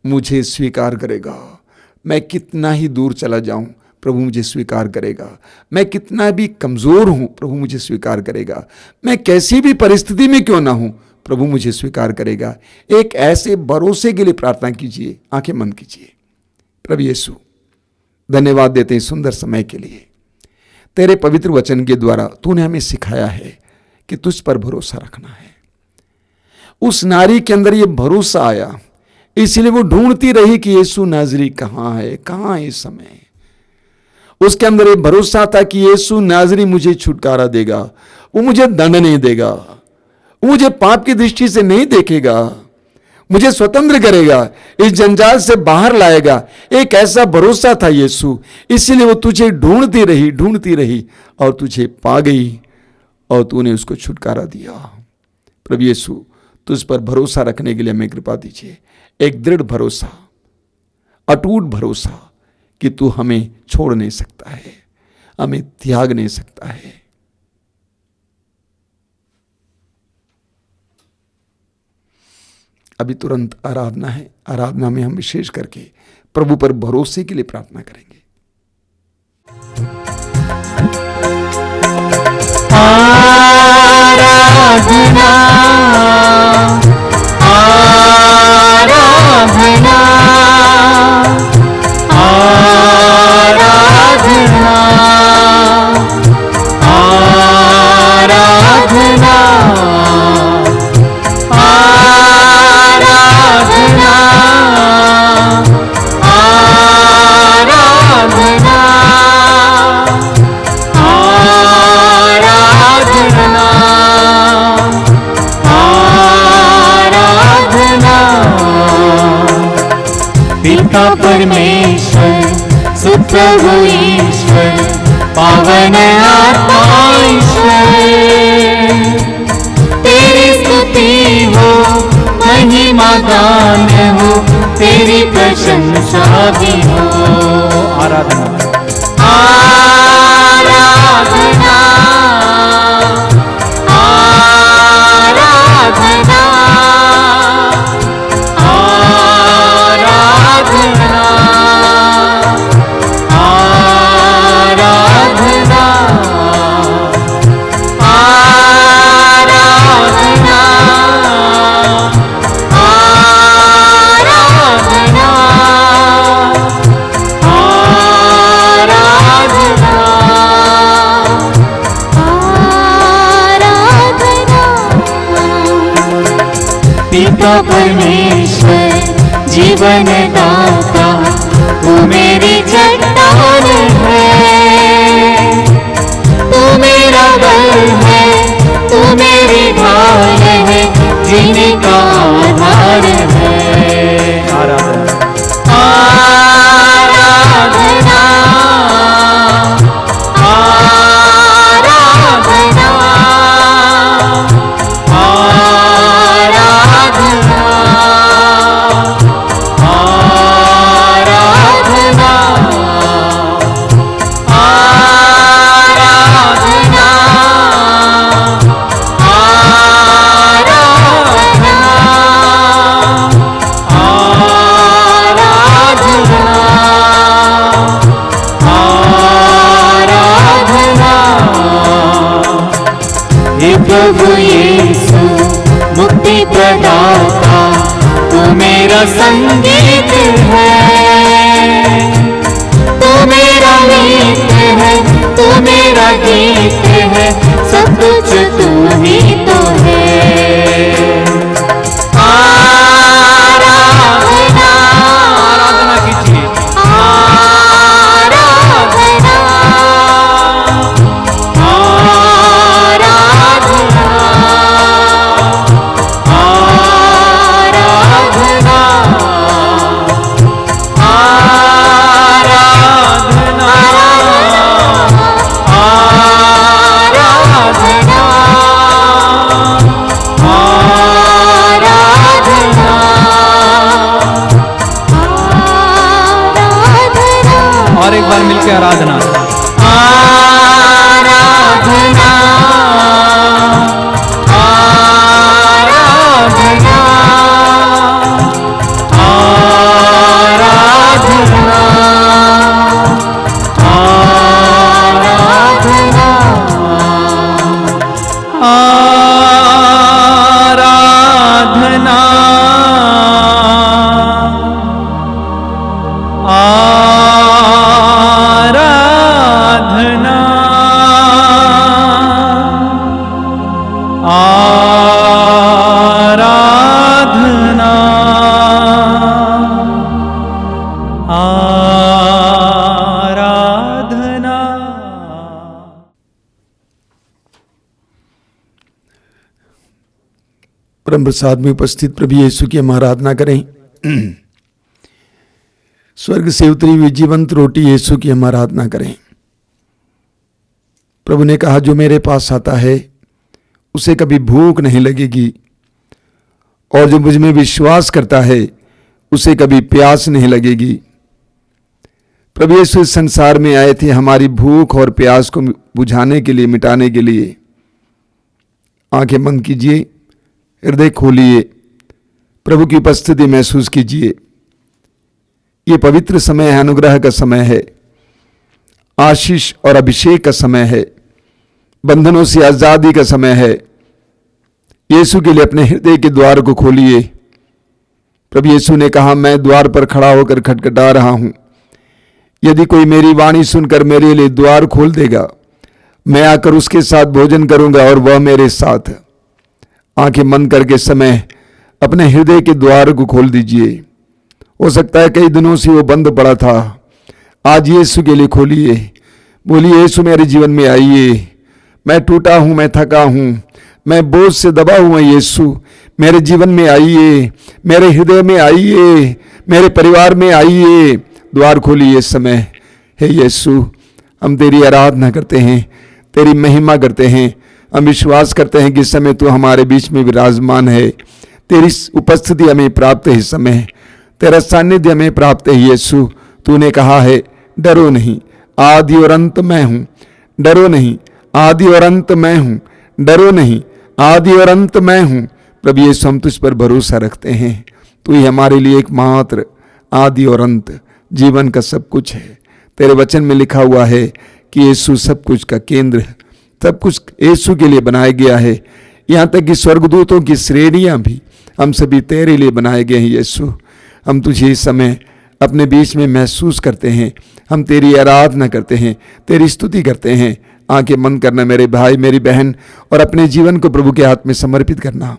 Speaker 5: मुझे स्वीकार करेगा। मैं कितना ही दूर चला जाऊं, प्रभु मुझे स्वीकार करेगा। मैं कितना भी कमजोर हूं, प्रभु मुझे स्वीकार करेगा। मैं कैसी भी परिस्थिति में क्यों ना हूं, प्रभु मुझे स्वीकार करेगा। एक ऐसे भरोसे के लिए प्रार्थना कीजिए, आंखें बंद कीजिए। प्रभु यीशु, धन्यवाद देते हैं सुंदर समय के लिए। तेरे पवित्र वचन के द्वारा तूने हमें सिखाया है कि तुझ पर भरोसा रखना है। उस नारी के अंदर यह भरोसा आया, इसलिए वो ढूंढती रही कि यीशु नाजरी कहां है, कहां है इस समय। उसके अंदर एक भरोसा था कि यीशु नाजरी मुझे छुटकारा देगा, वो मुझे दंड नहीं देगा, वो मुझे पाप की दृष्टि से नहीं देखेगा, मुझे स्वतंत्र करेगा, इस जंजाल से बाहर लाएगा। एक ऐसा भरोसा था यीशु, इसीलिए वो तुझे ढूंढती रही और तुझे पा गई और तूने उसको छुटकारा दिया। प्रभु यीशु, तुझ पर भरोसा रखने के लिए हमें कृपा दीजिए, एक दृढ़ भरोसा, अटूट भरोसा कि तू हमें छोड़ नहीं सकता है, हमें त्याग नहीं सकता है। अभी तुरंत आराधना है, आराधना में हम विशेष करके प्रभु पर भरोसे के लिए प्रार्थना करेंगे।
Speaker 2: आराधना, आराधना, आराधना, आराधना, आराधना, आराधना, आराधना। पिता परमेश्वर, सुत प्रभु ईश्वर, पावन आत्मा ईश्वर, तेरी स्तुति हो, महिमा गान हो, तेरी प्रशंसा भी हो।
Speaker 3: आराधना,
Speaker 2: आराधना, आराधना, आराधना, आराधना, आराधना, आराधना, पिता परमेश्वर, जीवन दाता, तू मेरी चट्टान है, तू मेरा बल है, तू मेरी ढाल है, जीने का आधार है।
Speaker 3: आराधना,
Speaker 2: आराधना, आराधना, आराधना, आराधना, आराधना, हे प्रभु यीशु मुक्ति प्रदाता, तू मेरा संगीत है, तू मेरा गीत है, तू मेरा गीत है, सब कुछ तू ही तो है। आराधना,
Speaker 3: आराधना कीजिए।
Speaker 2: आराधना, आराधना, आराधना, आराधना, आराधना, आराधना, आराधना।
Speaker 3: और एक बार मिलकर आराधना,
Speaker 2: आराधना, आराधना, आराधना, आराधना,
Speaker 3: आराधना, आराधना, आराधना, आराधना।
Speaker 5: परम प्रसाद में उपस्थित प्रभु यीशु की हम आराधना करें। स्वर्ग से उतरी हुई जीवंत रोटी यीशु की हम आराधना करें। प्रभु ने कहा, जो मेरे पास आता है उसे कभी भूख नहीं लगेगी, और जो मुझ में विश्वास करता है उसे कभी प्यास नहीं लगेगी। प्रभु यीशु इस संसार में आए थे हमारी भूख और प्यास को बुझाने के लिए, मिटाने के लिए। आंखें बंद कीजिए, हृदय खोलिए, प्रभु की उपस्थिति महसूस कीजिए। ये पवित्र समय है, अनुग्रह का समय है, आशीष और अभिषेक का समय है, बंधनों से आजादी का समय है। यीशु के लिए अपने हृदय के द्वार को खोलिए। प्रभु यीशु ने कहा, मैं द्वार पर खड़ा होकर खटखटा रहा हूं, यदि कोई मेरी वाणी सुनकर मेरे लिए द्वार खोल देगा, मैं आकर उसके साथ भोजन करूंगा और वह मेरे साथ। आंखें बंद करके समय अपने हृदय के द्वार को खोल दीजिए। हो सकता है कई दिनों से वो बंद पड़ा था, आज यीशु के लिए खोलिए। बोलिए, यीशु मेरे जीवन में आइए, मैं टूटा हूं, मैं थका हूं, मैं बोझ से दबा हुआ। यीशु मेरे जीवन में आइए, मेरे हृदय में आइए, मेरे परिवार में आइए। द्वार खोलिए इस समय। हे यीशु, हम तेरी आराधना करते हैं, तेरी महिमा करते हैं। हम विश्वास करते हैं कि इस समय तू हमारे बीच में विराजमान है। तेरी उपस्थिति हमें प्राप्त है, इस समय तेरा सानिध्य हमें प्राप्त है। यीशु, तूने कहा है, डरो नहीं, आदि और अंत मैं हूं। डरो नहीं, आदि और अंत मैं हूं। डरो नहीं, आदि और अंत मैं हूं। प्रभु यीशु, हम तुझ पर भरोसा रखते हैं। तू ही हमारे लिए एकमात्र आदि और अंत, जीवन का सब कुछ है। तेरे वचन में लिखा हुआ है कि यीशु सब कुछ का केंद्र है, सब कुछ यीशु के लिए बनाया गया है। यहाँ तक कि स्वर्गदूतों की श्रेणियां भी हम सभी तेरे लिए बनाए गए हैं। यीशु, हम तुझे इस समय अपने बीच में महसूस करते हैं। हम तेरी आराधना करते हैं, तेरी स्तुति करते हैं। आंखें बंद करना मेरे भाई, मेरी बहन, और अपने जीवन को प्रभु के हाथ में समर्पित करना।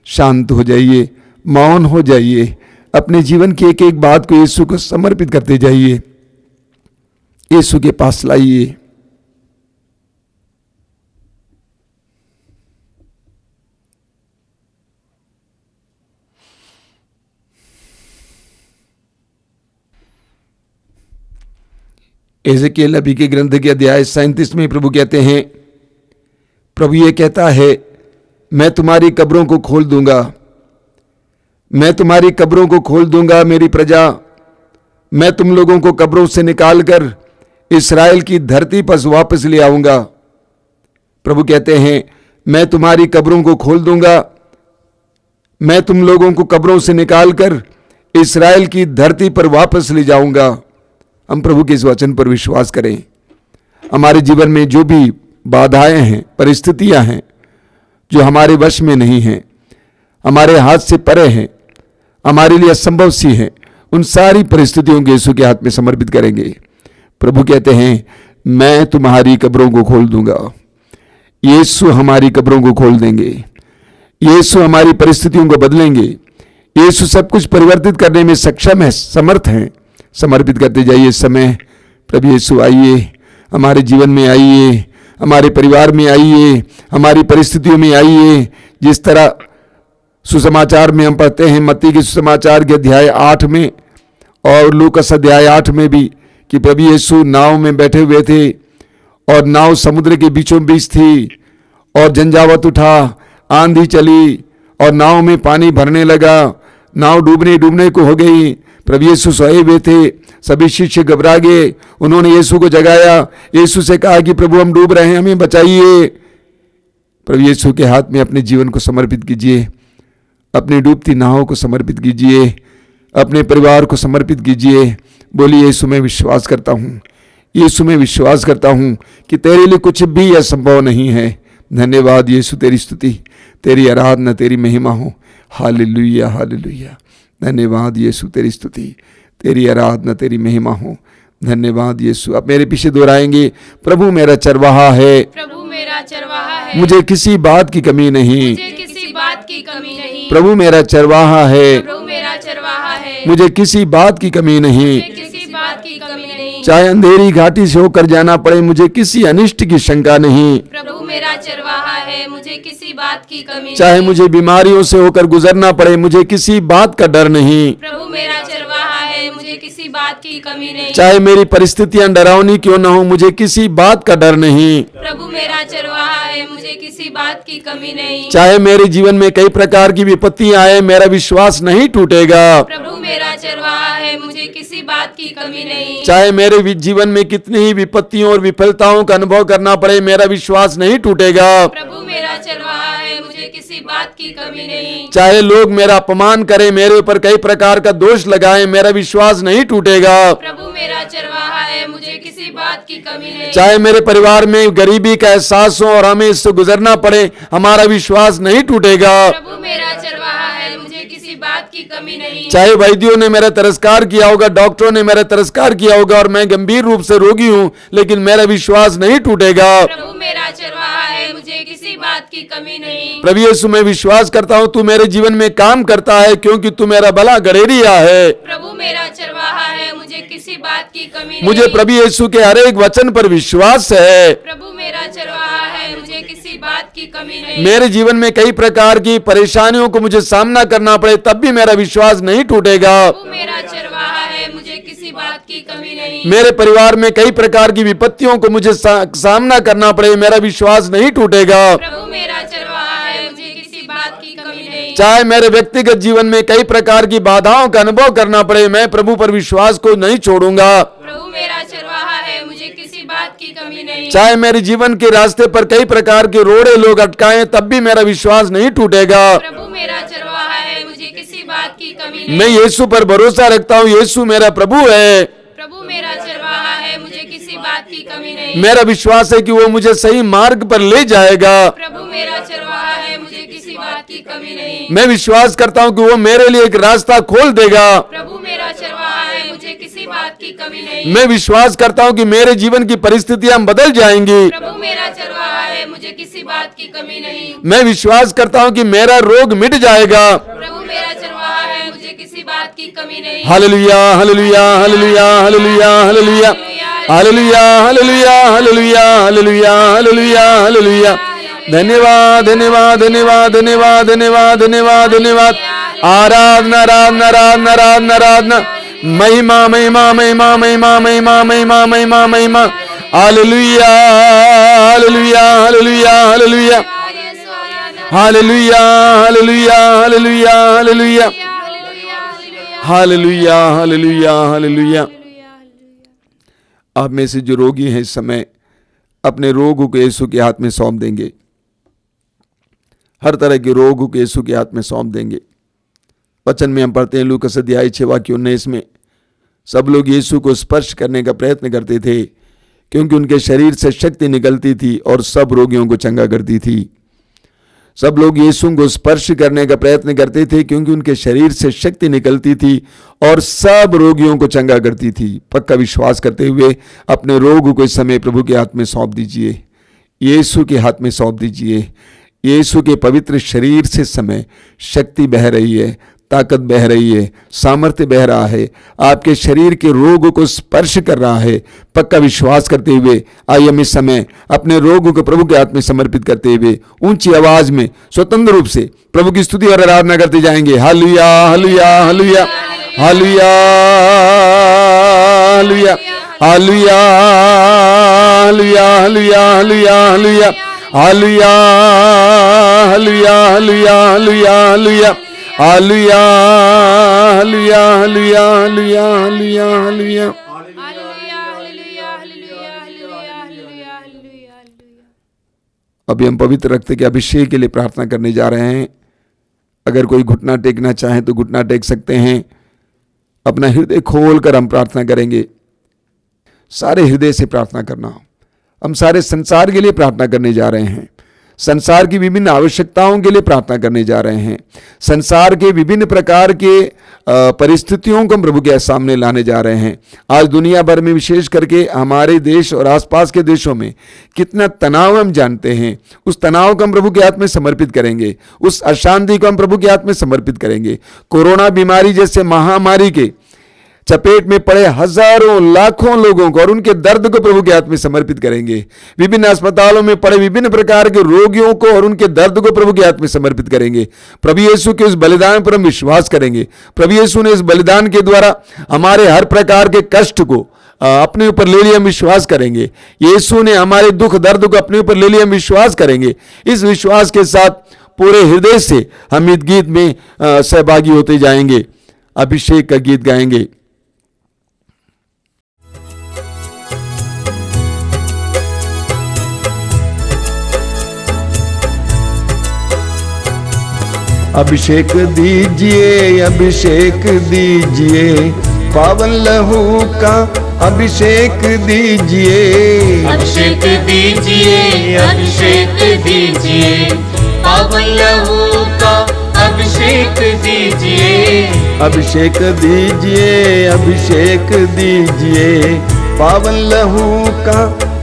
Speaker 5: शांत हो जाइए, मौन हो जाइए, अपने जीवन की एक एक बात को यीशु को समर्पित करते जाइए, यीशु के पास लाइए। एजेकियल नबी के ग्रंथ के अध्याय 37 में प्रभु कहते हैं, प्रभु ये कहता है, मैं तुम्हारी कब्रों को खोल दूंगा, मैं तुम्हारी कब्रों को खोल दूंगा मेरी प्रजा। मैं तुम लोगों को कब्रों से निकालकर इस्राएल की धरती पर वापस ले आऊंगा। प्रभु कहते हैं, मैं तुम्हारी कब्रों को खोल दूंगा, मैं तुम लोगों को कब्रों से निकालकर इस्राएल की धरती पर वापस ले जाऊंगा। हम प्रभु के इस वचन पर विश्वास करें। हमारे जीवन में जो भी बाधाएं हैं, परिस्थितियां हैं जो हमारे वश में नहीं हैं, हमारे हाथ से परे हैं, हमारे लिए असंभव सी हैं, उन सारी परिस्थितियों को यीशु के हाथ में समर्पित करेंगे। प्रभु कहते हैं, मैं तुम्हारी कब्रों को खोल दूंगा। यीशु हमारी कब्रों को खोल देंगे, यीशु हमारी परिस्थितियों को बदलेंगे। यीशु सब कुछ परिवर्तित करने में सक्षम है, समर्थ हैं। समर्पित करते जाइए इस समय। प्रभु यीशु आइए, हमारे जीवन में आइए, हमारे परिवार में आइए, हमारी परिस्थितियों में आइए। जिस तरह सुसमाचार में हम पढ़ते हैं, मत्ती के सुसमाचार के अध्याय 8 में और लूकास अध्याय 8 में भी, कि प्रभु यीशु नाव में बैठे हुए थे और नाव समुद्र के बीचों बीच थी और झंझावात उठा, आंधी चली और नाव में पानी भरने लगा, नाव डूबने को हो गई। प्रभु यीशु सोए हुए थे, सभी शिष्य घबरा गए। उन्होंने यीशु को जगाया, यीशु से कहा कि प्रभु हम डूब रहे हैं, हमें बचाइए। प्रभु यीशु के हाथ में अपने जीवन को समर्पित कीजिए, अपनी डूबती नाव को समर्पित कीजिए, अपने परिवार को समर्पित कीजिए। बोलिए, यीशु मैं विश्वास करता हूँ, यीशु मैं विश्वास करता हूँ कि तेरे लिए कुछ भी असंभव नहीं है। धन्यवाद यीशु, तेरी स्तुति, तेरी आराधना, तेरी महिमा हो। Hallelujah, hallelujah. धन्यवाद यीशु, तेरी स्तुति, तेरी आराधना, तेरी महिमा हो। धन्यवाद यीशु। अब मेरे पीछे दोहराएंगे, प्रभु मेरा चरवाहा है,
Speaker 4: प्रभु मेरा चरवाहा है,
Speaker 5: मुझे किसी बात की कमी नहीं।
Speaker 4: मुझे किसी बात की कमी नहीं।
Speaker 5: प्रभु मेरा चरवाहा है,
Speaker 4: प्रभु मेरा चरवाहा है,
Speaker 5: मुझे किसी बात की कमी नहीं।
Speaker 4: मुझे किसी बात की कमी नहीं।
Speaker 5: चाहे अंधेरी घाटी से होकर जाना पड़े, मुझे किसी अनिष्ट की शंका नहीं।
Speaker 4: प्रभु मेरा चरवाहा है, मुझे किसी बात की कमी नहीं।
Speaker 5: चाहे मुझे बीमारियों से होकर गुजरना पड़े, मुझे किसी बात का डर नहीं।
Speaker 4: प्रभु मेरा चरवाहा है, मुझे किसी बात की कमी नहीं।
Speaker 5: चाहे मेरी परिस्थितियां डरावनी क्यों न हो, मुझे किसी बात का डर नहीं।
Speaker 4: प्रभु मेरा चरवाहा है, मुझे किसी बात की कमी नहीं।
Speaker 5: चाहे मेरे जीवन में कई प्रकार की विपत्तियां आए, मेरा विश्वास नहीं टूटेगा।
Speaker 4: प्रभु मेरा चरवाहा है, मुझे किसी बात की कमी नहीं।
Speaker 5: चाहे मेरे जीवन में कितनी ही विपत्तियों और विफलताओं का अनुभव करना पड़े, मेरा विश्वास नहीं टूटेगा।
Speaker 4: प्रभु मेरा चरवाहा है, मुझे किसी बात की कमी नहीं।
Speaker 5: चाहे लोग मेरा अपमान करें, मेरे ऊपर कई प्रकार का दोष लगाएं, मेरा विश्वास नहीं टूटेगा।
Speaker 4: प्रभु मेरा चरवाहा है, मुझे किसी बात की कमी नहीं।
Speaker 5: चाहे मेरे परिवार में गरीबी का एहसास हो और हमें इससे गुजरना पड़े, हमारा विश्वास नहीं टूटेगा।
Speaker 4: प्रभु मेरा चरवाहा है, मुझे किसी बात की कमी नहीं।
Speaker 5: चाहे वैद्यों ने मेरा तिरस्कार किया होगा, डॉक्टरों ने मेरा तिरस्कार किया होगा और मैं गंभीर रूप से रोगी हूं, लेकिन मेरा विश्वास नहीं टूटेगा।
Speaker 4: प्रभु मेरा चरवाहा है, मुझे किसी बात की कमी नहीं।
Speaker 5: प्रभु यीशु मैं विश्वास करता हूं तू मेरे जीवन में काम करता है, क्योंकि तू मेरा भला गड़ेरिया है।
Speaker 4: प्रभु मेरा चरवाहा है, मुझे किसी बात की कमी नहीं।
Speaker 5: मुझे प्रभु यीशु के हर एक वचन पर विश्वास है।
Speaker 4: प्रभु मेरा चरवाहा है, मुझे किसी बात की कमी नहीं।
Speaker 5: मेरे जीवन में कई प्रकार की परेशानियों को मुझे सामना करना पड़े, तब भी मेरा विश्वास नहीं टूटेगा।
Speaker 4: प्रभु मेरा चरवाहा है, मुझे किसी बात की कमी नहीं।
Speaker 5: मेरे परिवार में कई प्रकार की विपत्तियों को मुझे सामना करना पड़े, मेरा विश्वास नहीं टूटेगा।
Speaker 4: प्रभु मेरा चरवाहा है, मुझे किसी बात की कमी नहीं।
Speaker 5: चाहे मेरे व्यक्तिगत जीवन में कई प्रकार की बाधाओं का अनुभव करना पड़े, मैं प्रभु पर विश्वास को नहीं छोड़ूंगा।
Speaker 4: प्रभु मेरा चरवाहा है, मुझे किसी बात की कमी नहीं।
Speaker 5: चाहे मेरे जीवन के रास्ते पर कई प्रकार के रोड़े लोग अटकाएं, तब भी मेरा विश्वास नहीं टूटेगा।
Speaker 4: प्रभु मेरा चरवाहा है, मुझे किसी बात की कमी नहीं।
Speaker 5: मैं यीशु पर भरोसा रखता हूँ, यीशु मेरा प्रभु है।
Speaker 4: प्रभु मेरा चरवाहा है, मुझे किसी बात की कमी नहीं।
Speaker 5: मेरा विश्वास है कि वो मुझे सही मार्ग पर ले जाएगा।
Speaker 4: प्रभु मेरा चरवाहा है, मुझे किसी बात की कमी नहीं।
Speaker 5: मैं विश्वास करता हूँ कि वो मेरे लिए एक रास्ता खोल देगा।
Speaker 4: प्रभु मेरा चरवाहा है, मुझे किसी बात की कमी नहीं।
Speaker 5: मैं विश्वास करता हूँ कि मेरे जीवन की परिस्थितियां बदल जाएंगी।
Speaker 4: प्रभु मेरा चरवाहा है, मुझे किसी बात की कमी नहीं।
Speaker 5: मैं विश्वास करता हूँ कि मेरा रोग मिट जाएगा।
Speaker 4: प्रभु मेरा चरवाहा है, मुझे किसी बात की कमी नहीं।
Speaker 5: Hallelujah hallelujah hallelujah hallelujah hallelujah hallelujah hallelujah hallelujah hallelujah hallelujah hallelujah. धन्यवाद धन्यवाद धन्यवाद धन्यवाद धन्यवाद धन्यवाद धन्यवाद। आराधना आराधना आराधना आराधना आराधना। महिमा महिमा महिमा महिमा महिमा महिमा महिमा महिमा। Hallelujah hallelujah hallelujah hallelujah hallelujah hallelujah hallelujah hallelujah hallelujah hallelujah hallelujah. आप में से जो रोगी हैं इस समय अपने रोग को यीशु के हाथ में सौंप देंगे। हर तरह के रोग को यीशु के हाथ में सौंप देंगे। वचन में हम पढ़ते हैं लूका अध्याय 6:19 में, सब लोग यीशु को स्पर्श करने का प्रयत्न करते थे, क्योंकि उनके शरीर से शक्ति निकलती थी और सब रोगियों को चंगा करती थी। सब लोग यीशु को स्पर्श करने का प्रयत्न करते थे, क्योंकि उनके शरीर से शक्ति निकलती थी और सब रोगियों को चंगा करती थी। पक्का विश्वास करते हुए अपने रोग को इस समय प्रभु के हाथ में सौंप दीजिए, यीशु के हाथ में सौंप दीजिए। यीशु के पवित्र शरीर से समय शक्ति बह रही है, ताकत बह रही है, सामर्थ्य बह रहा है, आपके शरीर के रोग को स्पर्श कर रहा है। पक्का विश्वास करते हुए आइए हम इस समय अपने रोग को प्रभु के हाथ में समर्पित करते हुए ऊंची आवाज में स्वतंत्र रूप से प्रभु की स्तुति और आराधना करते जाएंगे। Hallelujah hallelujah hallelujah hallelujah hallelujah hallelujah hallelujah hallelujah hallelujah hallelujah hallelujah hallelujah hallelujah hallelujah hallelujah hallelujah hallelujah hallelujah hallelujah. अभी हम पवित्र रक्त के अभिषेक के लिए प्रार्थना करने जा रहे हैं। अगर कोई घुटना टेकना चाहे तो घुटना टेक सकते हैं। अपना हृदय खोलकर हम प्रार्थना करेंगे। सारे हृदय से प्रार्थना करना। हम सारे संसार के लिए प्रार्थना करने जा रहे हैं। संसार की विभिन्न आवश्यकताओं के लिए प्रार्थना करने जा रहे हैं। संसार के विभिन्न प्रकार के परिस्थितियों को हम प्रभु के सामने लाने जा रहे हैं। आज दुनिया भर में विशेष करके हमारे देश और आसपास के देशों में कितना तनाव हम जानते हैं। उस तनाव को हम प्रभु के हाथ में समर्पित करेंगे। उस अशांति को हम प्रभु के हाथ में समर्पित करेंगे। कोरोना बीमारी जैसे महामारी के चपेट में पड़े हजारों लाखों लोगों को और उनके दर्द को प्रभु के हाथ में समर्पित करेंगे। विभिन्न अस्पतालों में पड़े विभिन्न प्रकार के रोगियों को और उनके दर्द को प्रभु के हाथ में समर्पित करेंगे। प्रभु यीशु के उस बलिदान पर हम विश्वास करेंगे। प्रभु यीशु ने इस बलिदान के द्वारा हमारे हर प्रकार के कष्ट को अपने ऊपर ले लिया, हम विश्वास करेंगे। यीशु ने हमारे दुख दर्द को अपने ऊपर ले लिया, हम विश्वास करेंगे। इस विश्वास के साथ पूरे हृदय से हम इस गीत में सहभागी होते जाएंगे। अभिषेक का गीत गाएंगे। अभिषेक दीजिए, अभिषेक दीजिए, पावन लहू का अभिषेक दीजिए।
Speaker 2: अभिषेक दीजिए, अभिषेक दीजिए, पावन लहू का अभिषेक दीजिए।
Speaker 5: अभिषेक दीजिए, अभिषेक दीजिए, पावन लहू का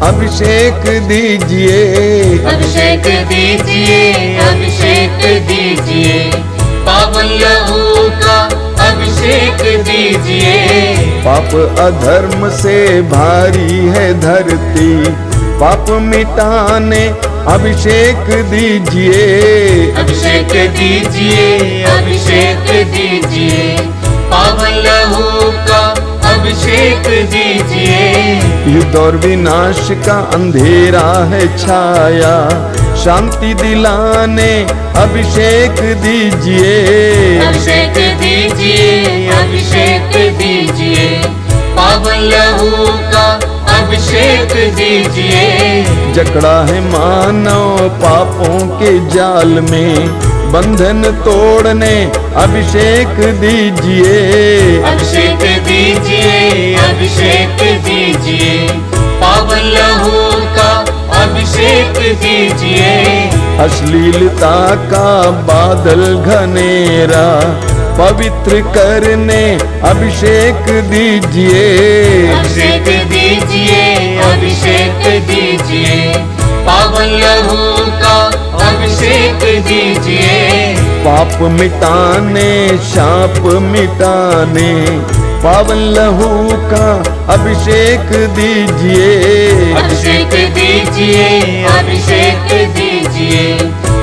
Speaker 5: अभिषेक दीजिए।
Speaker 2: अभिषेक दीजिए, अभिषेक दीजिए, पावन लहू का अभिषेक दीजिए।
Speaker 5: पाप अधर्म से भारी है धरती, पाप मिटाने अभिषेक दीजिए।
Speaker 2: अभिषेक दीजिए, अभिषेक दीजिए, पावन लहू का अभिषेक दीजिए।
Speaker 5: युद्ध और विनाश का अंधेरा है छाया, शांति दिलाने अभिषेक दीजिए।
Speaker 2: अभिषेक दीजिए, अभिषेक दीजिए, पावन लहू का अभिषेक दीजिए।
Speaker 5: जकड़ा है मानव पापों के जाल में, बंधन तोड़ने अभिषेक दीजिए।
Speaker 2: अभिषेक दीजिए, अभिषेक दीजिए, पावन लहू का अभिषेक दीजिए।
Speaker 5: अश्लीलता का बादल घनेरा पवित्र करने अभिषेक दीजिए।
Speaker 2: अभिषेक दीजिए, अभिषेक दीजिए, पावन लहू का अभिषेक दीजिए।
Speaker 5: पाप मिटाने शाप मिटाने पावन लहू का अभिषेक दीजिए।
Speaker 2: अभिषेक दीजिए, अभिषेक दीजिए,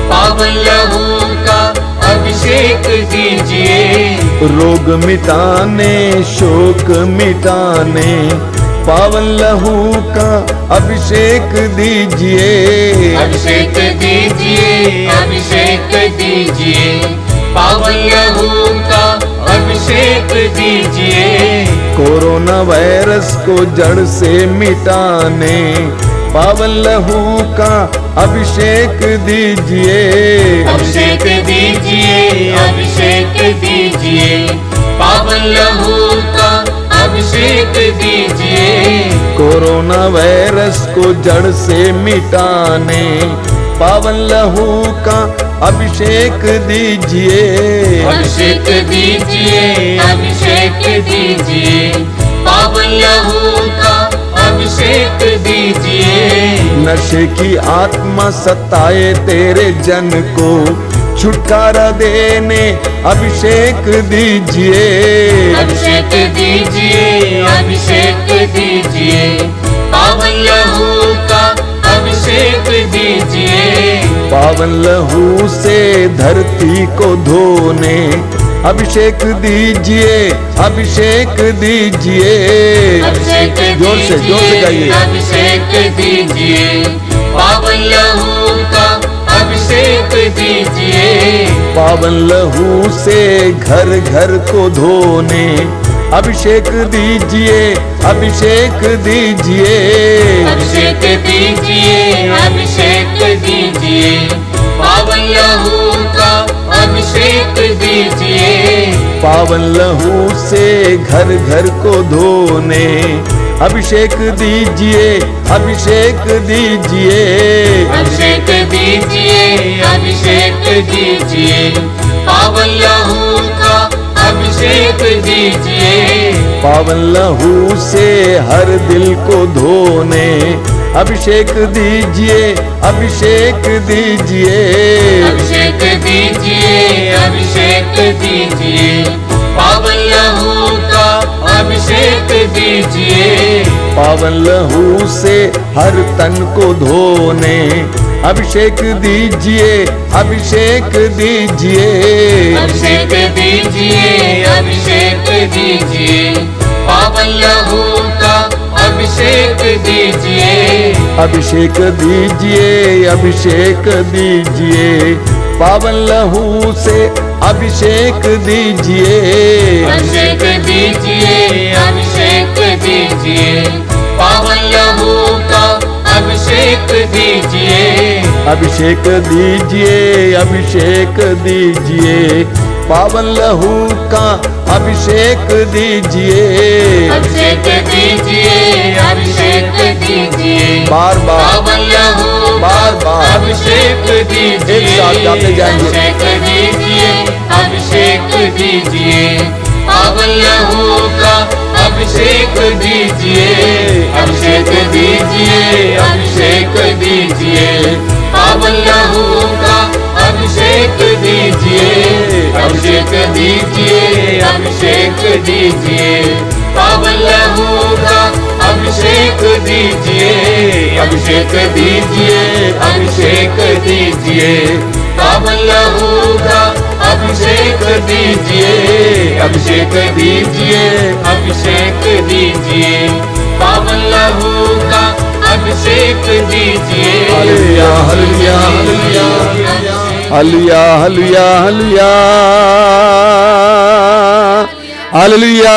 Speaker 2: पावन लहू का अभिषेक दीजिए।
Speaker 5: रोग मिटाने शोक मिटाने पावन लहू का अभिषेक दीजिए।
Speaker 2: अभिषेक दीजिए, अभिषेक दीजिए, पावन लहू का अभिषेक दीजिए।
Speaker 5: कोरोना वायरस को जड़ से मिटाने पावन लहू का अभिषेक दीजिए।
Speaker 2: अभिषेक दीजिए, अभिषेक दीजिए, पावन लहू का अभिषेक दीजिए।
Speaker 5: कोरोना वायरस को जड़ से मिटाने पावन लहू का अभिषेक दीजिए।
Speaker 2: अभिषेक दीजिए, अभिषेक दीजिए, पावन लहू का अभिषेक दीजिए।
Speaker 5: नशे की आत्मा सताए तेरे जन को छुटकारा देने अभिषेक दीजिए।
Speaker 2: अभिषेक दीजिए, अभिषेक दीजिए, पावन लहू का अभिषेक दीजिए।
Speaker 5: पावन लहू से धरती को धोने अभिषेक दीजिए। अभिषेक दीजिए।
Speaker 2: अभिषेक
Speaker 5: जोर से गाइए।
Speaker 2: अभिषेक दीजिए, पावन लहू का अभिषेक दीजिए।
Speaker 5: पावन लहू से घर घर को धोने अभिषेक दीजिए। अभिषेक दीजिए।
Speaker 2: अभिषेक दीजिए, अभिषेक दीजिए, पावन लहू का अभिषेक दीजिए।
Speaker 5: पावन लहू से घर घर को धोने अभिषेक दीजिए। अभिषेक दीजिए।
Speaker 2: अभिषेक दीजिए, अभिषेक दीजिए, पावन लहू का अभिषेक दीजिए।
Speaker 5: पावन लहू से हर दिल को धोने अभिषेक दीजिए। अभिषेक दीजिए।
Speaker 2: अभिषेक दीजिए, अभिषेक दीजिए, पावन लहू का अभिषेक दीजिए।
Speaker 5: पावन लहू से हर तन को धोने अभिषेक दीजिए। अभिषेक दीजिए।
Speaker 2: अभिषेक दीजिए, अभिषेक दीजिए, पावन लहू का अभिषेक दीजिए।
Speaker 5: अभिषेक दीजिए। अभिषेक दीजिए। पावन लहू से अभिषेक दीजिए।
Speaker 2: अभिषेक दीजिए, अभिषेक दीजिए, पावन लहू का अभिषेक दीजिए।
Speaker 5: अभिषेक दीजिए। अभिषेक दीजिए। पावन लहू का अभिषेक दीजिए,
Speaker 2: अभिषेक दीजिए, अभिषेक दीजिए,
Speaker 5: बार बार
Speaker 2: पावन लहू
Speaker 5: बार बार
Speaker 2: अभिषेक दीजिए,
Speaker 5: एक साथ गाते जाएंगे।
Speaker 2: अभिषेक दीजिए, अभिषेक दीजिए, पावन लहू का अभिषेक दीजिए, अभिषेक दीजिए, अभिषेक दीजिए, पावन लहू का अभिषेक दीजिए, अभिषेक दीजिए, अभिषेक दीजिए, पावन लहू का अभिषेक दीजिए, अभिषेक दीजिए, अभिषेक दीजिए, पावन लहू का अभिषेक दीजिए, अभिषेक दीजिए, अभिषेक दीजिए, पावन लहू का अभिषेक दीजिए।
Speaker 5: Hallelujah hallelujah hallelujah hallelujah hallelujah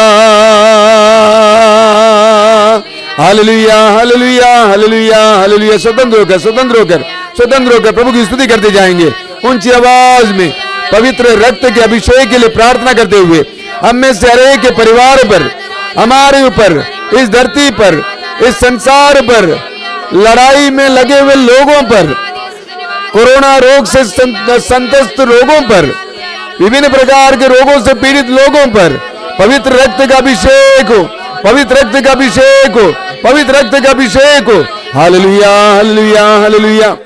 Speaker 5: hallelujah hallelujah hallelujah hallelujah. स्वतंत्र होकर स्वतंत्र होकर स्वतंत्र होकर प्रभु की स्तुति करते जाएंगे ऊंची आवाज में, पवित्र रक्त के अभिषेक के लिए प्रार्थना करते हुए हम में से हर एक के परिवार पर, हमारे ऊपर, इस धरती पर, इस संसार पर, लड़ाई में लगे हुए लोगों पर, कोरोना रोग से संतस्त लोगों पर, विभिन्न प्रकार के रोगों से पीड़ित लोगों पर पवित्र रक्त का अभिषेक हो, पवित्र रक्त का अभिषेक हो, पवित्र रक्त का अभिषेक हो। Hallelujah hallelujah hallelujah.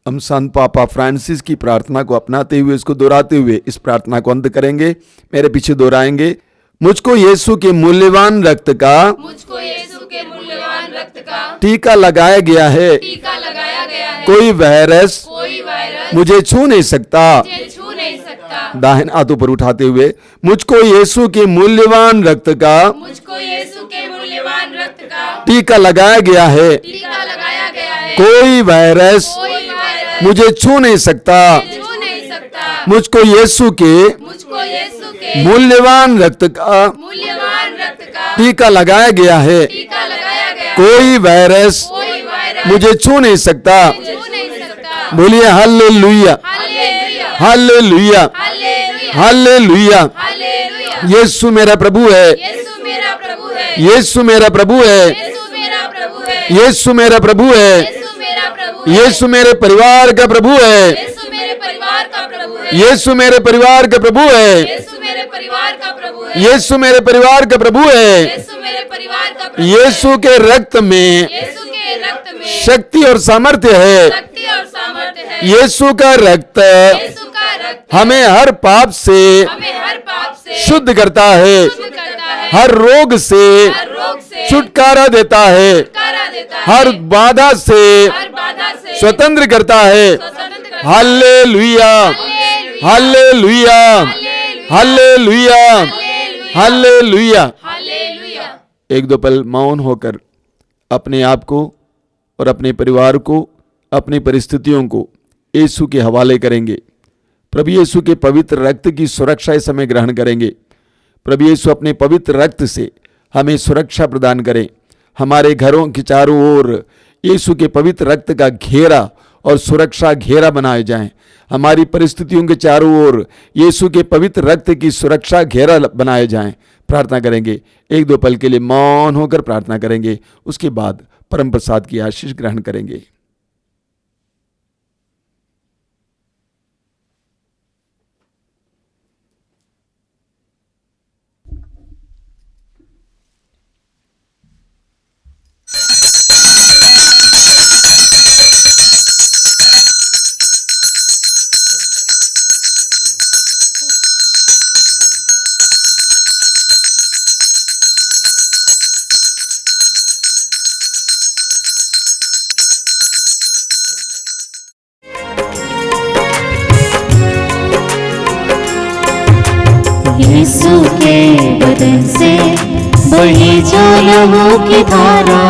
Speaker 5: हम संत पापा फ्रांसिस की प्रार्थना को अपनाते हुए, इसको दोहराते हुए इस प्रार्थना को अंत करेंगे। मेरे पीछे दोहराएंगे। मुझको यीशु के मूल्यवान रक्त का,
Speaker 4: मुझको यीशु के मूल्यवान रक्त का
Speaker 5: टीका लगाया गया है।
Speaker 4: टीका लगाया गया है।
Speaker 5: कोई वायरस
Speaker 4: कोई वायरस
Speaker 5: मुझे छू नहीं सकता।
Speaker 4: मुझे छू नहीं सकता।
Speaker 5: दाहिने हाथ ऊपर उठाते हुए, मुझको यीशु के मूल्यवान रक्त का
Speaker 4: मुझको यीशु के मूल्यवान रक्त का
Speaker 5: टीका लगाया गया है।
Speaker 4: टीका लगाया गया है।
Speaker 5: कोई वायरस
Speaker 4: कोई वायरस
Speaker 5: मुझे छू नहीं सकता।
Speaker 4: छू नहीं सकता।
Speaker 5: मुझको यीशु के
Speaker 4: मुझको यीशु के
Speaker 5: मूल्यवान रक्त का
Speaker 4: मूल्यवान रक्त का
Speaker 5: टीका लगाया गया है।
Speaker 4: टीका लगाया गया है।
Speaker 5: कोई वायरस
Speaker 4: कोई वायरस
Speaker 5: मुझे छू नहीं सकता।
Speaker 4: छू नहीं सकता।
Speaker 5: बोलिए hallelujah
Speaker 4: hallelujah
Speaker 5: hallelujah
Speaker 4: hallelujah
Speaker 5: hallelujah.
Speaker 4: Hallelujah.
Speaker 5: यीशु मेरा प्रभु है।
Speaker 4: यीशु मेरा प्रभु है।
Speaker 5: यीशु मेरा प्रभु है।
Speaker 4: यीशु मेरा प्रभु है।
Speaker 5: यीशु मेरा प्रभु है।
Speaker 4: यीशु मेरा प्रभु है।
Speaker 5: यीशु मेरे परिवार का प्रभु है।
Speaker 4: यीशु मेरे परिवार का प्रभु है।
Speaker 5: यीशु मेरे परिवार का प्रभु है।
Speaker 4: यीशु मेरे परिवार का प्रभु है।
Speaker 5: यीशु मेरे परिवार का प्रभु है।
Speaker 4: यीशु मेरे परिवार का प्रभु है।
Speaker 5: यीशु के रक्त में
Speaker 4: यीशु के रक्त में
Speaker 5: शक्ति और सामर्थ्य है।
Speaker 4: शक्ति और सामर्थ्य है।
Speaker 5: यीशु का रक्त
Speaker 4: यीशु का रक्त
Speaker 5: हमें हर पाप से
Speaker 4: हमें हर पाप से
Speaker 5: शुद्ध करता है,
Speaker 4: शुद्ध करता है।
Speaker 5: हर रोग से
Speaker 4: हर रोग से
Speaker 5: छुटकारा देता है,
Speaker 4: छुटकारा देता है।
Speaker 5: हर बाधा से
Speaker 4: हर बाधा से
Speaker 5: स्वतंत्र करता है।
Speaker 4: स्वतंत्र करता है।
Speaker 5: Hallelujah hallelujah hallelujah hallelujah.
Speaker 4: Hallelujah.
Speaker 5: एक दो पल मौन होकर अपने आप को और अपने परिवार को, अपनी परिस्थितियों को यीशु के हवाले करेंगे। प्रभु यीशु के पवित्र रक्त की सुरक्षा इस समय ग्रहण करेंगे। प्रभु यीशु अपने पवित्र रक्त से हमें सुरक्षा प्रदान करें। हमारे घरों के चारों ओर यीशु के पवित्र रक्त का घेरा और सुरक्षा घेरा बनाए जाएं। हमारी परिस्थितियों के चारों ओर यीशु के पवित्र रक्त की सुरक्षा घेरा बनाए जाएं। प्रार्थना करेंगे। एक दो पल के लिए मौन होकर प्रार्थना करेंगे। उसके बाद परम प्रसाद की आशीष ग्रहण करेंगे।
Speaker 2: यीशु के बदन से बही जो लहू की धारा,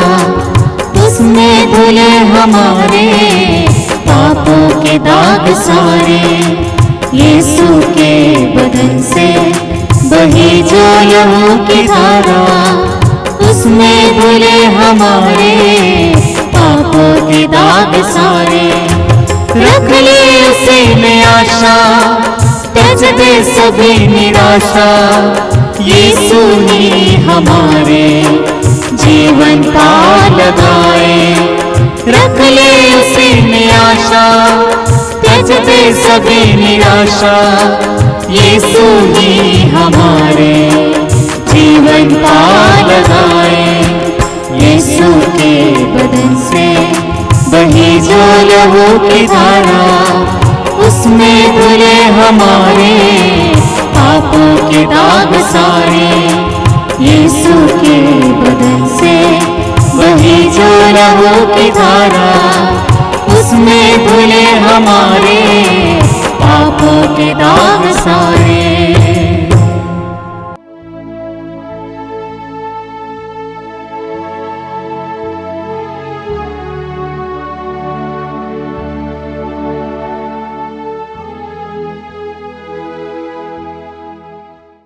Speaker 2: उसमें धुले हमारे पापों के दाग सारे। यीशु के बदन से बही जो लहू की धारा, उसमें धुले हमारे पापों के दाग सारे। रख ले उसी में आशा, त्यज दे सभी निराशा। यीशु ही हमारे जीवन पार लगाए, रख ले उसी में आशा, त्यज दे सभी निराशा। यीशु ही हमारे जीवन पार लगाए। यीशु के बदन से बही जो लहू की धारा, उसमें धुले हमारे पापों के दाग सारे। यीशु के बदन से बही जो लहू की धारा, उसमें धुले हमारे पापों के दाग सारे।